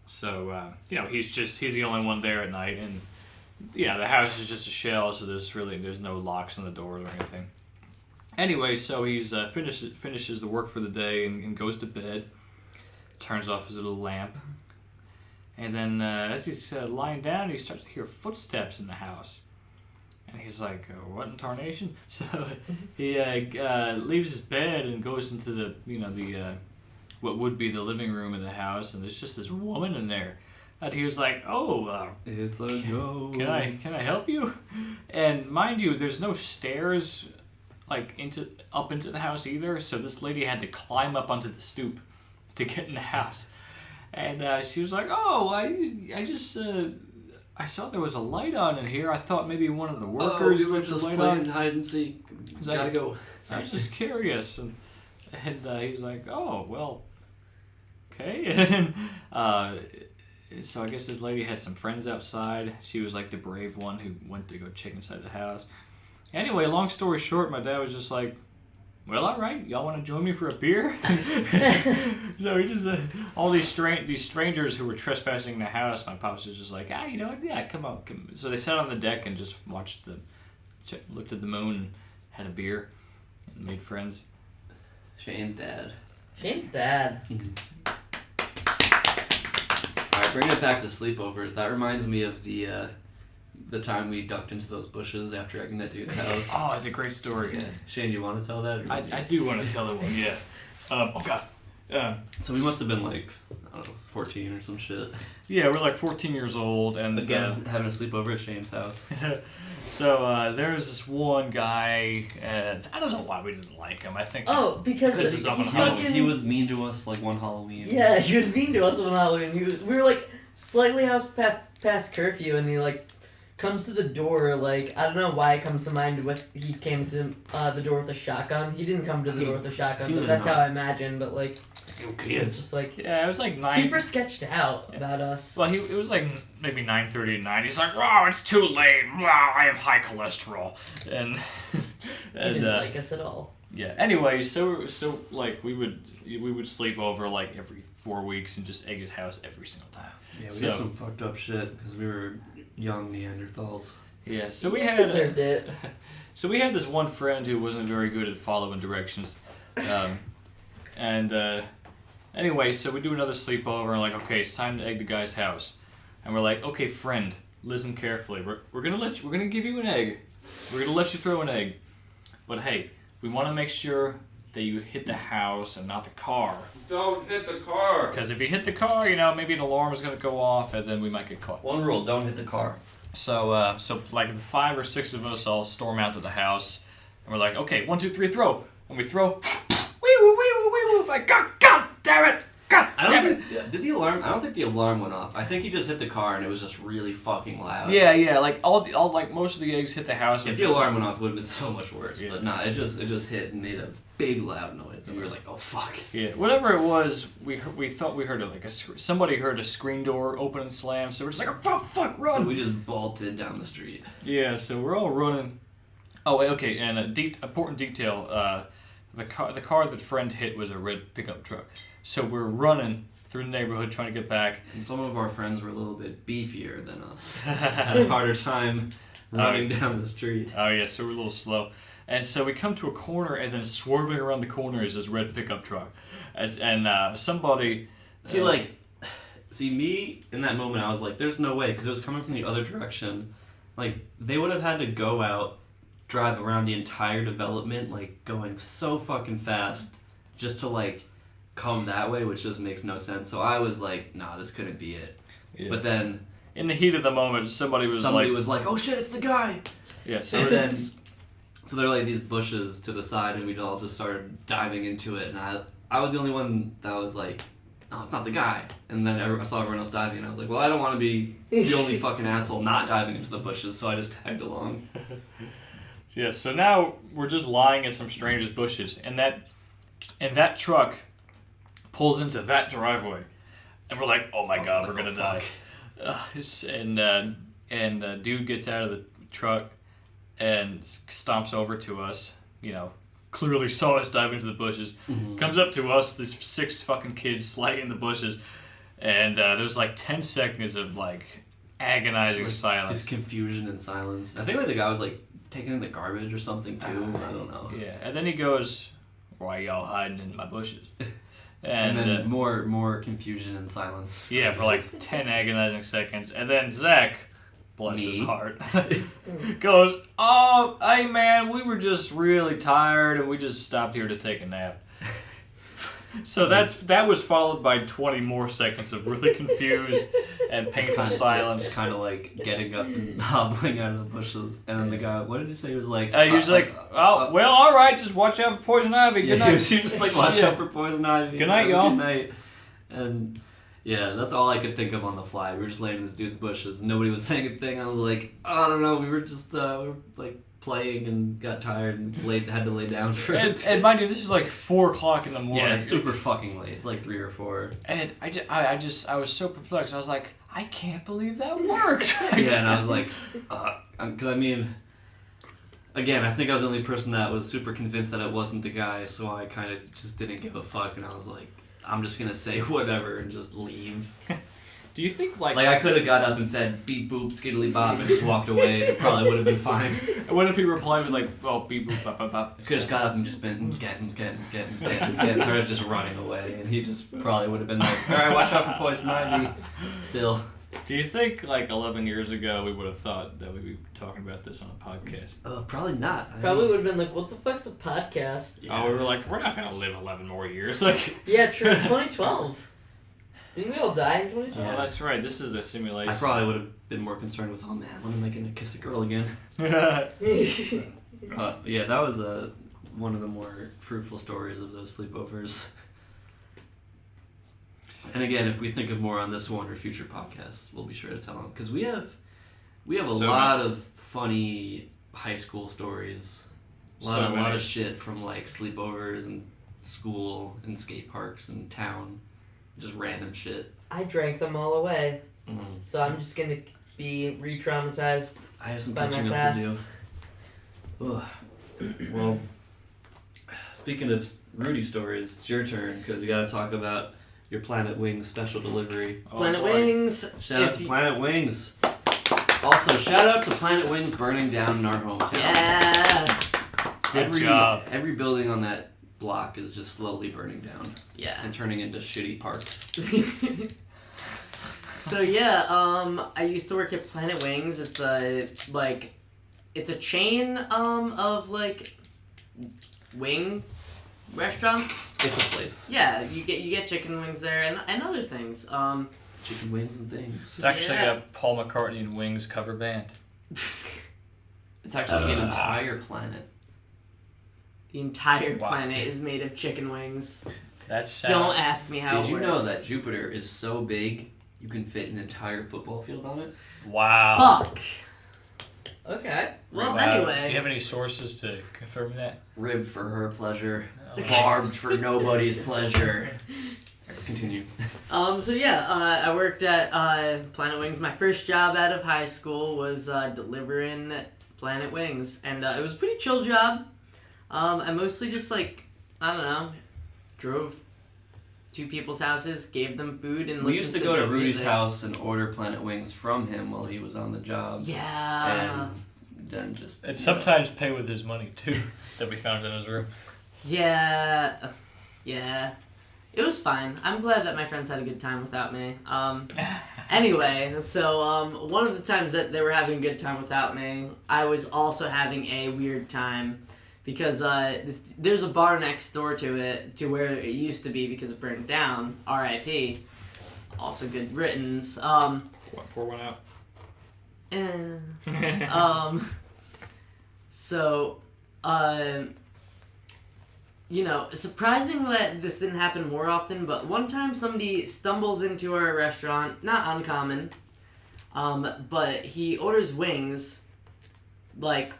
So he's the only one there at night, and the house is just a shell, so there's no locks on the doors or anything. Anyway, so he's finishes the work for the day and goes to bed, turns off his little lamp. And then as he's lying down, he starts to hear footsteps in the house. And he's like, what in tarnation? So he leaves his bed and goes into the what would be the living room of the house, and there's just this woman in there. And he was like, It's a go. Can I help you? And mind you, there's no stairs up into the house either, so this lady had to climb up onto the stoop to get in the house. And she was like, I just I saw there was a light on in here. I thought maybe one of the workers we were left the just light playing on. hide and seek. Gotta go. I was just curious, and he's like, oh well, okay. And so I guess this lady had some friends outside. She was like the brave one who went to go check inside the house. Anyway, long story short, my dad was just like, well, all right, y'all want to join me for a beer? So he just all these strangers who were trespassing in the house. My pops was just like, come on. So they sat on the deck and just looked at the moon, had a beer, and made friends. Shane's dad. Shane's dad. Alright, bringing it back to sleepovers, that reminds me of the time we ducked into those bushes after wrecking that dude's house. Oh, it's a great story. Yeah. Shane, do you want to tell that? Or I do want to tell that one, yeah. Oh, God. So we must have been like, I don't know, 14 or some shit. Yeah, we're like 14 years old. And again, having a sleepover at Shane's house. So there was this one guy, and I don't know why we didn't like him. I think because he was mean to us like one Halloween. Yeah, he was mean to us on Halloween. We were like slightly past curfew, and he like comes to the door. Like, I don't know why it comes to mind he came to the door with a shotgun. He didn't come to the door with a shotgun, but that's how I imagine. But like, it was just like, yeah, it was like super sketched out about us. Well, it was like maybe 9:30 at night. He's like, "Oh, it's too late. I have high cholesterol," and He didn't like us at all. Yeah. Anyway, so like we would sleep over like every 4 weeks and just egg his house every single time. Yeah, we had some fucked up shit because we were young Neanderthals. Yeah. So we deserved it. So we had this one friend who wasn't very good at following directions, and Anyway, so we do another sleepover, and like, okay, it's time to egg the guy's house. And we're like, okay, friend, listen carefully. We're gonna give you an egg. We're gonna let you throw an egg. But hey, we want to make sure that you hit the house and not the car. Don't hit the car. Because if you hit the car, maybe an alarm is gonna go off, and then we might get caught. One rule: don't hit the car. So like the 5 or 6 of us all storm out to the house, and we're like, okay, 1, 2, 3, throw. And we throw. Wee woo, wee woo, wee woo. Like, God damn it! God damn it! Did the alarm? I don't think the alarm went off. I think he just hit the car and it was just really fucking loud. Yeah. Like all like most of the eggs hit the house. If the alarm went off, it would have been so much worse. Yeah. But nah, it just hit and made a big loud noise, and we were like, oh fuck. Yeah, whatever it was, we thought we heard somebody heard a screen door open and slam. So we're just like, oh fuck, run! So we just bolted down the street. Yeah, so we're all running. Oh, wait, okay, and important detail: the car that friend hit was a red pickup truck. So we're running through the neighborhood trying to get back. And some of our friends were a little bit beefier than us. Had a harder time running down the street. Oh yeah, so we're a little slow. And so we come to a corner, and then swerving around the corner is this red pickup truck. Somebody... See, me, in that moment, I was like, there's no way, because it was coming from the other direction. Like, they would have had to go out, drive around the entire development, like, going so fucking fast, just to, like, come that way, which just makes no sense. So I was like, nah, this couldn't be it. Yeah. But then... in the heat of the moment, somebody was like, oh shit, it's the guy! Yeah, so then... So there were like these bushes to the side, and we'd all just started diving into it, and I was the only one that was like, no, it's not the guy. And then I saw everyone else diving, and I was like, well, I don't want to be the only fucking asshole not diving into the bushes, so I just tagged along. Yeah, so now we're just lying in some stranger's bushes, and that truck pulls into that driveway, and we're like, oh my god, we're gonna die. And dude gets out of the truck and stomps over to us, clearly saw us dive into the bushes, comes up to us, these 6 fucking kids sliding in the bushes, and there's like 10 seconds of like agonizing silence. Just confusion and silence. I think like the guy was like taking in the garbage or something too, I don't know. Yeah, and then he goes, why y'all hiding in my bushes? And then more confusion and silence. Yeah, for like 10 agonizing seconds, and then Zach... bless his heart, goes, oh, hey man, we were just really tired and we just stopped here to take a nap. So that was followed by 20 more seconds of really confused and painful silence. Just kind of like getting up and hobbling out of the bushes. And then the guy, what did he say? He was like... he was like, well, all right, just watch out for poison ivy. Good night. He was just like, watch out for poison ivy. Good night, y'all. Good night. And... yeah, that's all I could think of on the fly. We were just laying in this dude's bushes. Nobody was saying a thing. I was like, I don't know. We were just like playing and got tired and had to lay down for it. And mind you, this is like 4 o'clock in the morning. Yeah, it's super fucking late. It's like 3 or 4. And I was so perplexed. I was like, I can't believe that worked. Yeah, and I was like, because I mean, again, I think I was the only person that was super convinced that it wasn't the guy, so I kind of just didn't give a fuck, and I was like, I'm just gonna say whatever and just leave. Do you think like I could have got up and said beep boop skiddly bop and just walked away? It probably would have been fine. What if he replied with like, oh beep boop bop bop bop? Could just got up and just been started just running away, and he just probably would have been like, all right, watch out for poison ivy. Still. Do you think like 11 years ago we would have thought that we'd be talking about this on a podcast? Probably not. Probably would have been like, what the fuck's a podcast? Yeah. Oh, we were like, we're not gonna live 11 more years. Like. Yeah, true. 2012. Didn't we all die in 2012? Oh, that's right. This is a simulation. I probably would have been more concerned with, oh man, when am I gonna kiss a girl again? Yeah, that was one of the more fruitful stories of those sleepovers. And again, if we think of more on this one or future podcasts, we'll be sure to tell them, because we have a lot of funny high school stories, a lot of shit from like sleepovers and school and skate parks and town, just random shit. I drank them all away, so I'm just gonna be re-traumatized. I have some by catching my up past. to do. Well, speaking of Rudy stories, it's your turn, because you got to talk about your Planet Wings special delivery. Planet Wings. Shout out to Planet Wings. Also, shout out to Planet Wings burning down in our hometown. Yeah. Good job. Every building on that block is just slowly burning down Yeah. and turning into shitty parks. So yeah, I used to work at Planet Wings. It's a chain of like wing restaurants. It's a place. Yeah, you get chicken wings there and other things. Chicken wings and things. It's actually Yeah. a Paul McCartney and Wings cover band. It's actually an entire planet. The entire Wow. planet is made of chicken wings. That's Don't ask me how Did it you works. know that Jupiter is so big you can fit an entire football field on it? Wow. Fuck. Okay. Well, Do anyway. you have any sources to confirm that? Ribbed for her pleasure, Oh. barbed for nobody's pleasure. Continue. So yeah, I worked at Planet Wings. My first job out of high school was delivering Planet Wings, and it was a pretty chill job. I mostly just I don't know, drove to people's houses, gave them food, and We listened used to go to their Rudy's music. house and order Planet Wings from him while he was on the job. Yeah. And then just... And sometimes pay with his money too, that we found in his room. Yeah. It was fine. I'm glad that my friends had a good time without me. Anyway, so one of the times that they were having a good time without me, I was also having a weird time because there's a bar next door to it, to where it used to be because it burned down. R.I.P. Also good riddance. Pour one out. So, you know, surprising that this didn't happen more often, but one time somebody stumbles into our restaurant, not uncommon, but he orders wings,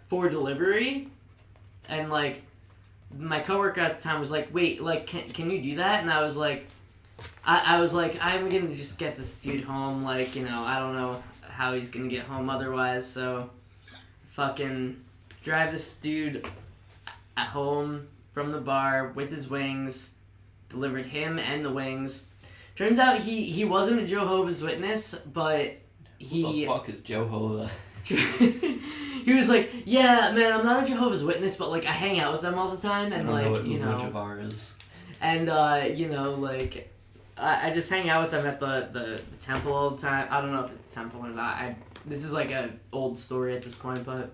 for delivery, and, my coworker at the time was like, wait, can you do that? And I was like, I was like, I'm gonna just get this dude home, I don't know how he's gonna get home otherwise, so fucking drive this dude at home from the bar with his wings, delivered him and the wings. Turns out he wasn't a Jehovah's Witness, but Who the fuck is Jehovah? he was like, yeah, man, I'm not a Jehovah's Witness, but I hang out with them all the time, and I don't know what Jevar is. and I just hang out with them at the temple all the time. I don't know if it's a temple or not. This is a old story at this point, but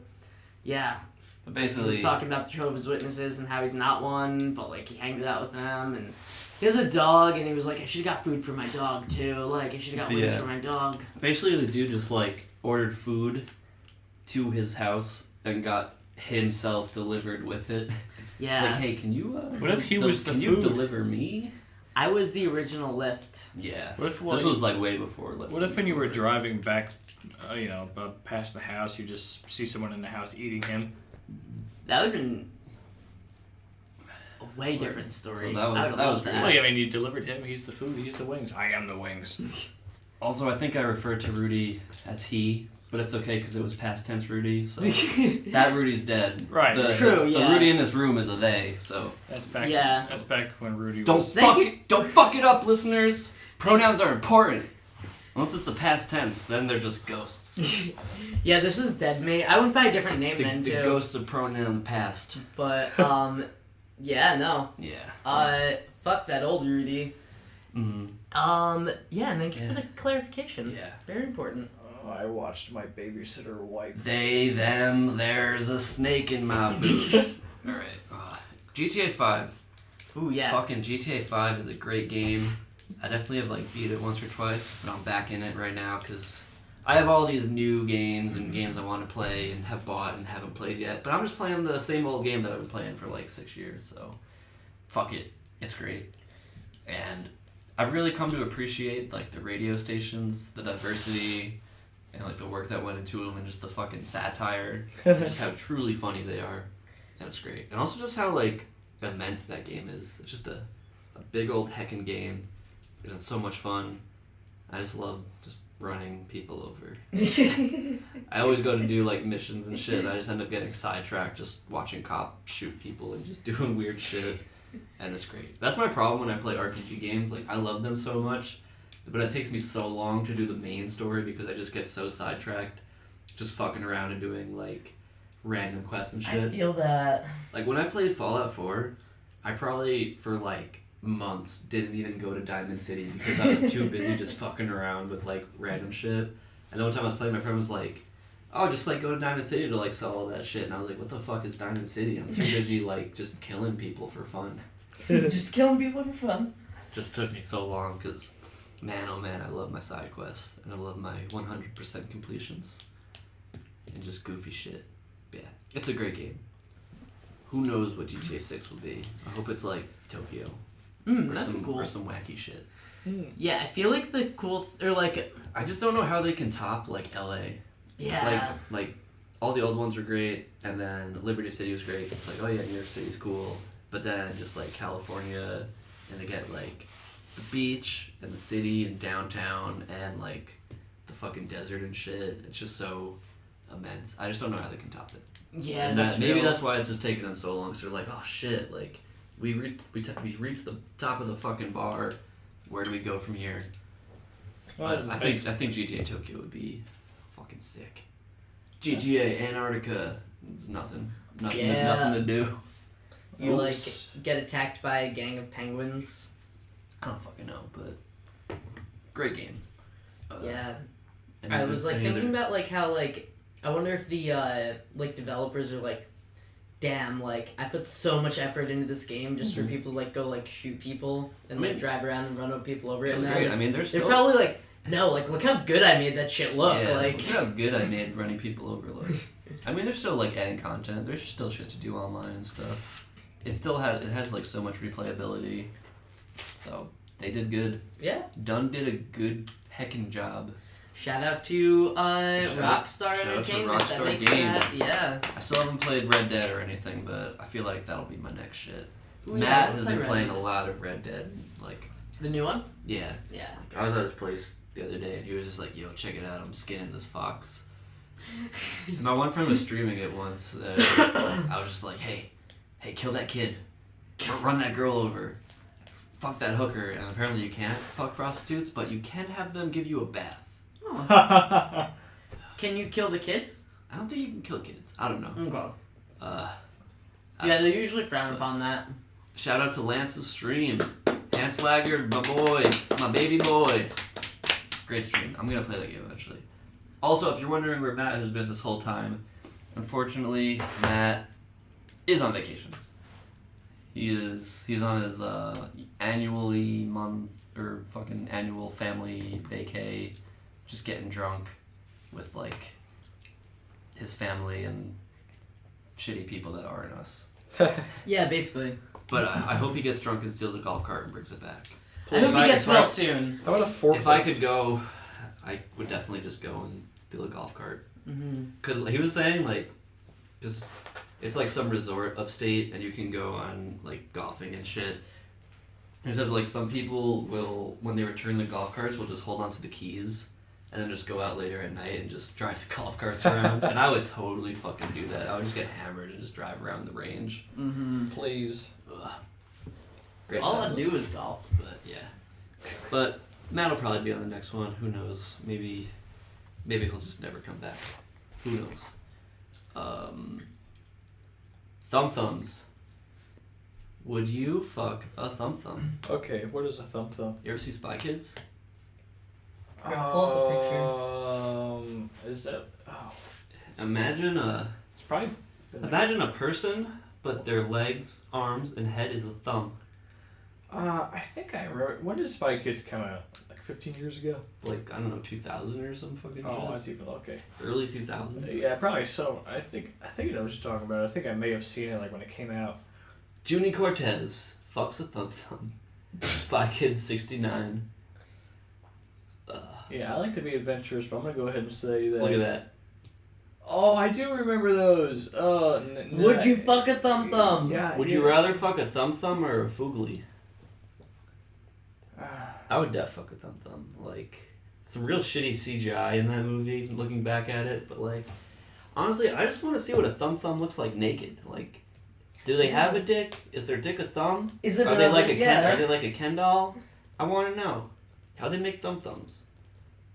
yeah. But He was basically... talking about the Jehovah's Witnesses and how he's not one, but he hangs out with them, and he has a dog, and he was like, I should have got food for my dog too. I should have got wings Yeah. for my dog. Basically, the dude just ordered food to his house and got himself delivered with it. Yeah. It's like, hey, can you? What if he was the Can you food? deliver me? I was the original lift. Yeah. What if, This was way before. What if when you were driving back, past the house, you just see someone in the house eating him? That would have been a way different story. So that was- I would have that was loved great. that. Well, I mean, you delivered him. He's the food. He's the wings. I am the wings. Also, I think I referred to Rudy as he, but it's okay because it was past tense Rudy. So that Rudy's dead. Right. True, The yeah. Rudy in this room is a they. So That's back. Yeah. That's back when Rudy don't was. don't fuck it up, listeners. Pronouns are important. Unless it's the past tense, then they're just ghosts. Yeah, this is dead mate. I went by a different name The then too. ghosts of pronoun past. But yeah, no. Yeah. Fuck that old Rudy. Mm-hmm. Yeah, and thank you for Yeah. the clarification. Yeah. Very important. I watched my babysitter wipe. They, them, there's a snake in my boot. Alright. GTA 5. Ooh, yeah. Fucking GTA 5 is a great game. I definitely have beat it once or twice, but I'm back in it right now because I have all these new games and games I want to play and have bought and haven't played yet. But I'm just playing the same old game that I've been playing for 6 years, so fuck it. It's great. And I've really come to appreciate the radio stations, the diversity, and the work that went into them, and just the fucking satire, and just how truly funny they are. And it's great. And also just how immense that game is. It's just a big old heckin' game. And it's so much fun. I just love just running people over. I always go to do missions and shit. I just end up getting sidetracked just watching cops shoot people and just doing weird shit. And it's great. That's my problem when I play RPG games. I love them so much, but it takes me so long to do the main story because I just get so sidetracked just fucking around and doing random quests and shit. I feel that. When I played Fallout 4, I probably for like months didn't even go to Diamond City because I was too busy just fucking around with like random shit. And the one time I was playing, my friend was like, "Oh, just like go to Diamond City to like sell all that shit." And I was like, "What the fuck is Diamond City? I'm too busy like just killing people for fun." Just killing people for fun. Just took me so long because, man, oh man, I love my side quests and I love my 100% completions and just goofy shit. Yeah, it's a great game. Who knows what GTA 6 will be? I hope it's like Tokyo or That'd be cool. or some wacky shit. Yeah, I feel like the cool or like I just don't know how they can top like LA. yeah. Like all the old ones were great, and then Liberty City was great. It's like, oh yeah, New York City's cool, but then just like California, and they get like the beach and the city and downtown and like the fucking desert and shit. It's just so immense. I just don't know how they can top it. Yeah, And that's maybe real. that's why it's just taking them so long. So they're like, oh shit, like we reached the top of the fucking bar. Where do we go from here? Well, I think GTA Tokyo would be fucking sick. GTA Antarctica, it's nothing to do. You like Oops. get attacked by a gang of penguins. I don't fucking know, but great game. Yeah. any I other- was like any thinking other- about like how like I wonder if the like developers are like, damn, like I put so much effort into this game just for people to like go like shoot people and I mean, like drive around and run over people over It it. was And great. they're, I mean, there's they're still probably like, no, like look how good I made that shit look. yeah, Like look how good I made running people over. Look, I mean, they're still like adding content. There's still shit to do online and stuff. It has like so much replayability. So they did good. yeah. Dunn did a good heckin' job. Shout out to Shout out Rockstar to Entertainment that Rockstar makes that. Games. Yeah. I still haven't played Red Dead or anything, but I feel like that'll be my next shit. Ooh, yeah, Matt I'll has play been Red playing Dead. a lot of Red Dead. Like, The new one? yeah. Yeah. I was at his place the other day and he was just like, "Yo, check it out. I'm skinning this fox." And my one friend was streaming it once. I was just like, hey, kill that kid. Run that girl over. Fuck that hooker. And apparently you can't fuck prostitutes, but you can have them give you a bath. Oh. Can you kill the kid? I don't think you can kill kids. I don't know. Okay. Yeah, they usually frown upon that. Shout out to Lance's stream. Hans Laggard, my boy, my baby boy. Great stream. I'm gonna play that game eventually. Also, if you're wondering where Matt has been this whole time, unfortunately, Matt is on vacation. He's on his annual family vacay, just getting drunk with like his family and shitty people that aren't us. Yeah, basically. But I hope he gets drunk and steals a golf cart and brings it back. I hope If he I- gets if I- well soon. How about a fork? If I could go, I would definitely just go and steal a golf cart. Mm-hmm. Because he was saying, like, because it's like some resort upstate and you can go on, like, golfing and shit. He says, like, some people will, when they return the golf carts, will just hold onto the keys and then just go out later at night and just drive the golf carts around. And I would totally fucking do that. I would just get hammered and just drive around the range. Mm-hmm. Please. Ugh. Great All stuff. I do is golf. But yeah. But Matt will probably be on the next one. Who knows? Maybe he'll just never come back. Who knows? Thumb thumbs. Would you fuck a thumb thumb? Okay, what is a thumb thumb? You ever see Spy Kids? Yeah, pull up a picture. Is that? Oh, Imagine it's probably. a person, but their legs, arms, and head is a thumb. I think I remember. When did Spy Kids come out? Like 15 years ago. Like, I don't know, 2000 or some fucking Oh, shit. that's even okay. Early 2000s. Yeah, probably so. I think I know what you're talking about. I think I may have seen it like when it came out. Junie Cortez fucks a thumb thumb. Spy Kids 69. Yeah, I like to be adventurous, but I'm gonna go ahead and say that. Look at that. Oh, I do remember those. Would you fuck a thumb thumb? Yeah. Would you rather fuck a thumb thumb or a foogly? I would def fuck a thumb thumb. Like, some real shitty CGI in that movie, looking back at it, but like, honestly, I just want to see what a thumb thumb looks like naked. Like, do they have a dick? Is their dick a thumb? Is it Are they like a yeah. Are they like a Ken doll? I want to know how they make thumb thumbs.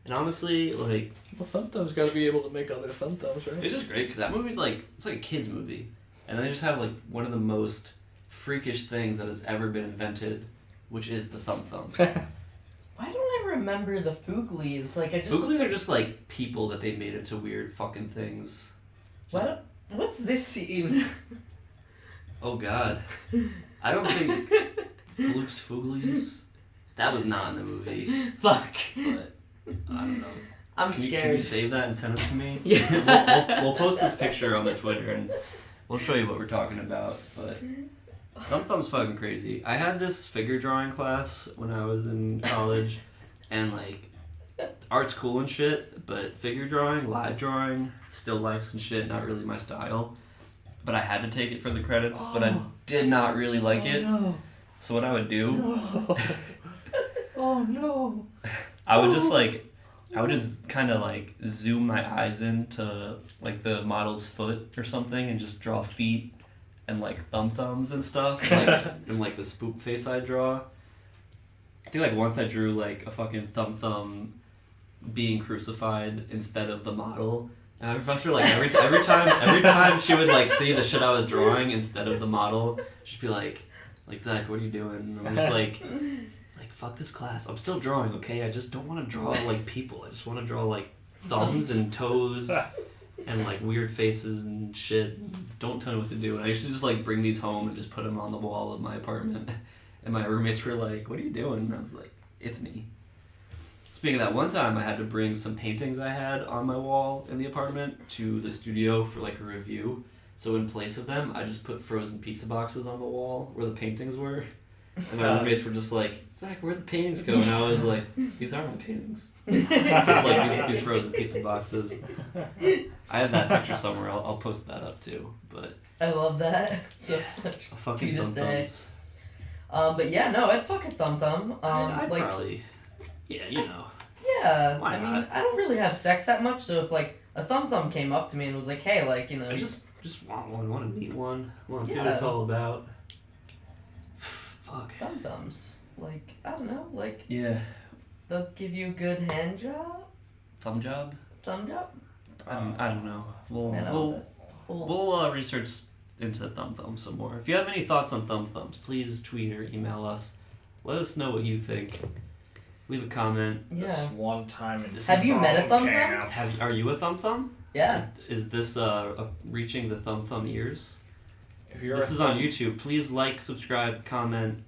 And honestly, like, Well, thumb thumb's got to be able to make other thumb thumbs, right? it's just great because that movie's like, it's like a kids movie, and they just have like one of the most freakish things that has ever been invented, which is the thumb. Why don't I remember the Fooglies? Like I just. Fooglies are just like people that they made into weird fucking things. What's this scene? Oh God, I don't think Floops Fooglies. That was not in the movie. Fuck. But I don't know. I'm Can scared. you save that and send it to me? Yeah. We'll post this picture on the Twitter and we'll show you what we're talking about. But Thumb's fucking crazy. I had this figure drawing class when I was in college, and like, art's cool and shit, but figure drawing, live drawing, still lifes and shit, not really my style. But I had to take it for the credits, but I did not really like it. No. So what I would do, No. Oh no. I would just kind of like zoom my eyes into like the model's foot or something and just draw feet and like thumbs and stuff, like and like the spook face I draw. I think like once I drew like a fucking thumb being crucified instead of the model. And my professor like every time she would like see the shit I was drawing instead of the model, she'd be like Zach, what are you doing? And I'm just like fuck this class. I'm still drawing, okay? I just don't want to draw like people. I just want to draw like thumbs and toes and like weird faces and shit. Don't tell me what to do. And I used to just like bring these home and just put them on the wall of my apartment. And my roommates were like, what are you doing? And I was like, it's me. Speaking of that, one time I had to bring some paintings I had on my wall in the apartment to the studio for like a review. So in place of them, I just put frozen pizza boxes on the wall where the paintings were. And my roommates were just like, Zach, where'd the paintings go? And I was like, these are my paintings. Just like these frozen pizza boxes. I have that picture somewhere. I'll post that up too. But I love that so much. fucking to this day. thumbs. But yeah, no, I'd fucking thumb. I'd like, probably, yeah, you know. yeah. Why I mean, not? I don't really have sex that much, so if like a thumb came up to me and was like, hey, like, you know, I just want to meet one. Want to see what Yeah. it's all about. Fuck. thumbs. Like, I don't know, like Yeah. they'll give you a good hand job, Thumb job? thumb job. I don't know. Man, I love We'll research into thumb some more. If you have any thoughts on thumbs, please tweet or email us. Let us know what you think. Leave a comment. Yeah. This one time in Have you met a thumb? Are you a thumb? Yeah. Is this reaching the thumb ears? If you're This is on YouTube. Please like, subscribe, comment,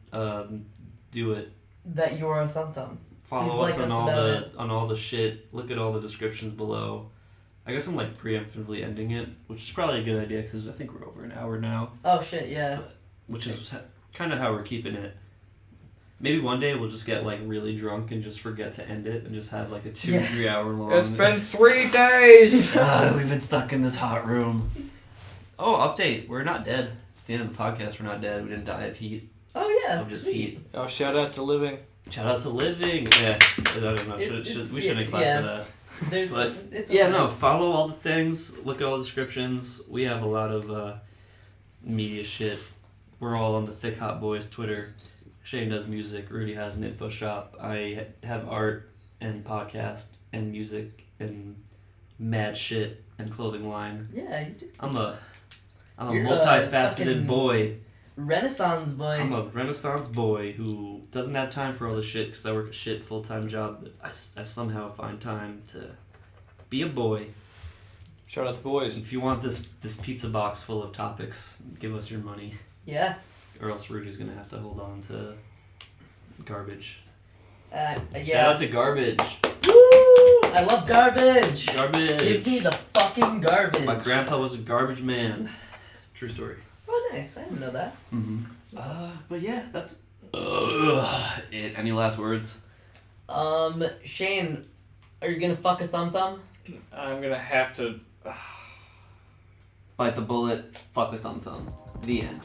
do it. That you're a thumb. Follow Please us like on us about on all the shit. Look at all the descriptions below. I guess I'm like preemptively ending it, which is probably a good idea because I think we're over an hour now, Oh shit, yeah. which is kind of how we're keeping it. Maybe one day we'll just get like really drunk and just forget to end it and just have like a 2-3 hour long. It's been 3 days. We've been stuck in this hot room. Oh, update. We're not dead. At the end of the podcast, we're not dead. We didn't die of heat. Oh yeah. Of just sweet. heat. Oh, shout out to Living. Shout out to Living. Yeah. I don't know. We shouldn't clap yeah. for that. There's- But, it's Yeah, okay. no. Follow all the things. Look at all the descriptions. We have a lot of media shit. We're all on the Thick Hot Boys Twitter. Shane does music. Rudy has an Infoshop. I have art and podcast and music and mad shit and clothing line. Yeah, you do. I'm a You're a multifaceted fucking- boy. Renaissance boy. I'm a Renaissance boy who doesn't have time for all this shit because I work a shit full-time job, but I somehow find time to be a boy. Shout out to boys. If you want this pizza box full of topics, give us your money, Yeah. or else Rudy's gonna have to hold on to garbage. Shout Yeah. out to garbage. Woo! I love garbage. Garbage. Give me the fucking garbage. My grandpa was a garbage man. True story. Oh, nice. I didn't know that. Mm-hmm. But yeah, that's it. Any last words? Shane, are you gonna fuck a thumb? I'm gonna have to. Bite the bullet. Fuck a thumb. The end.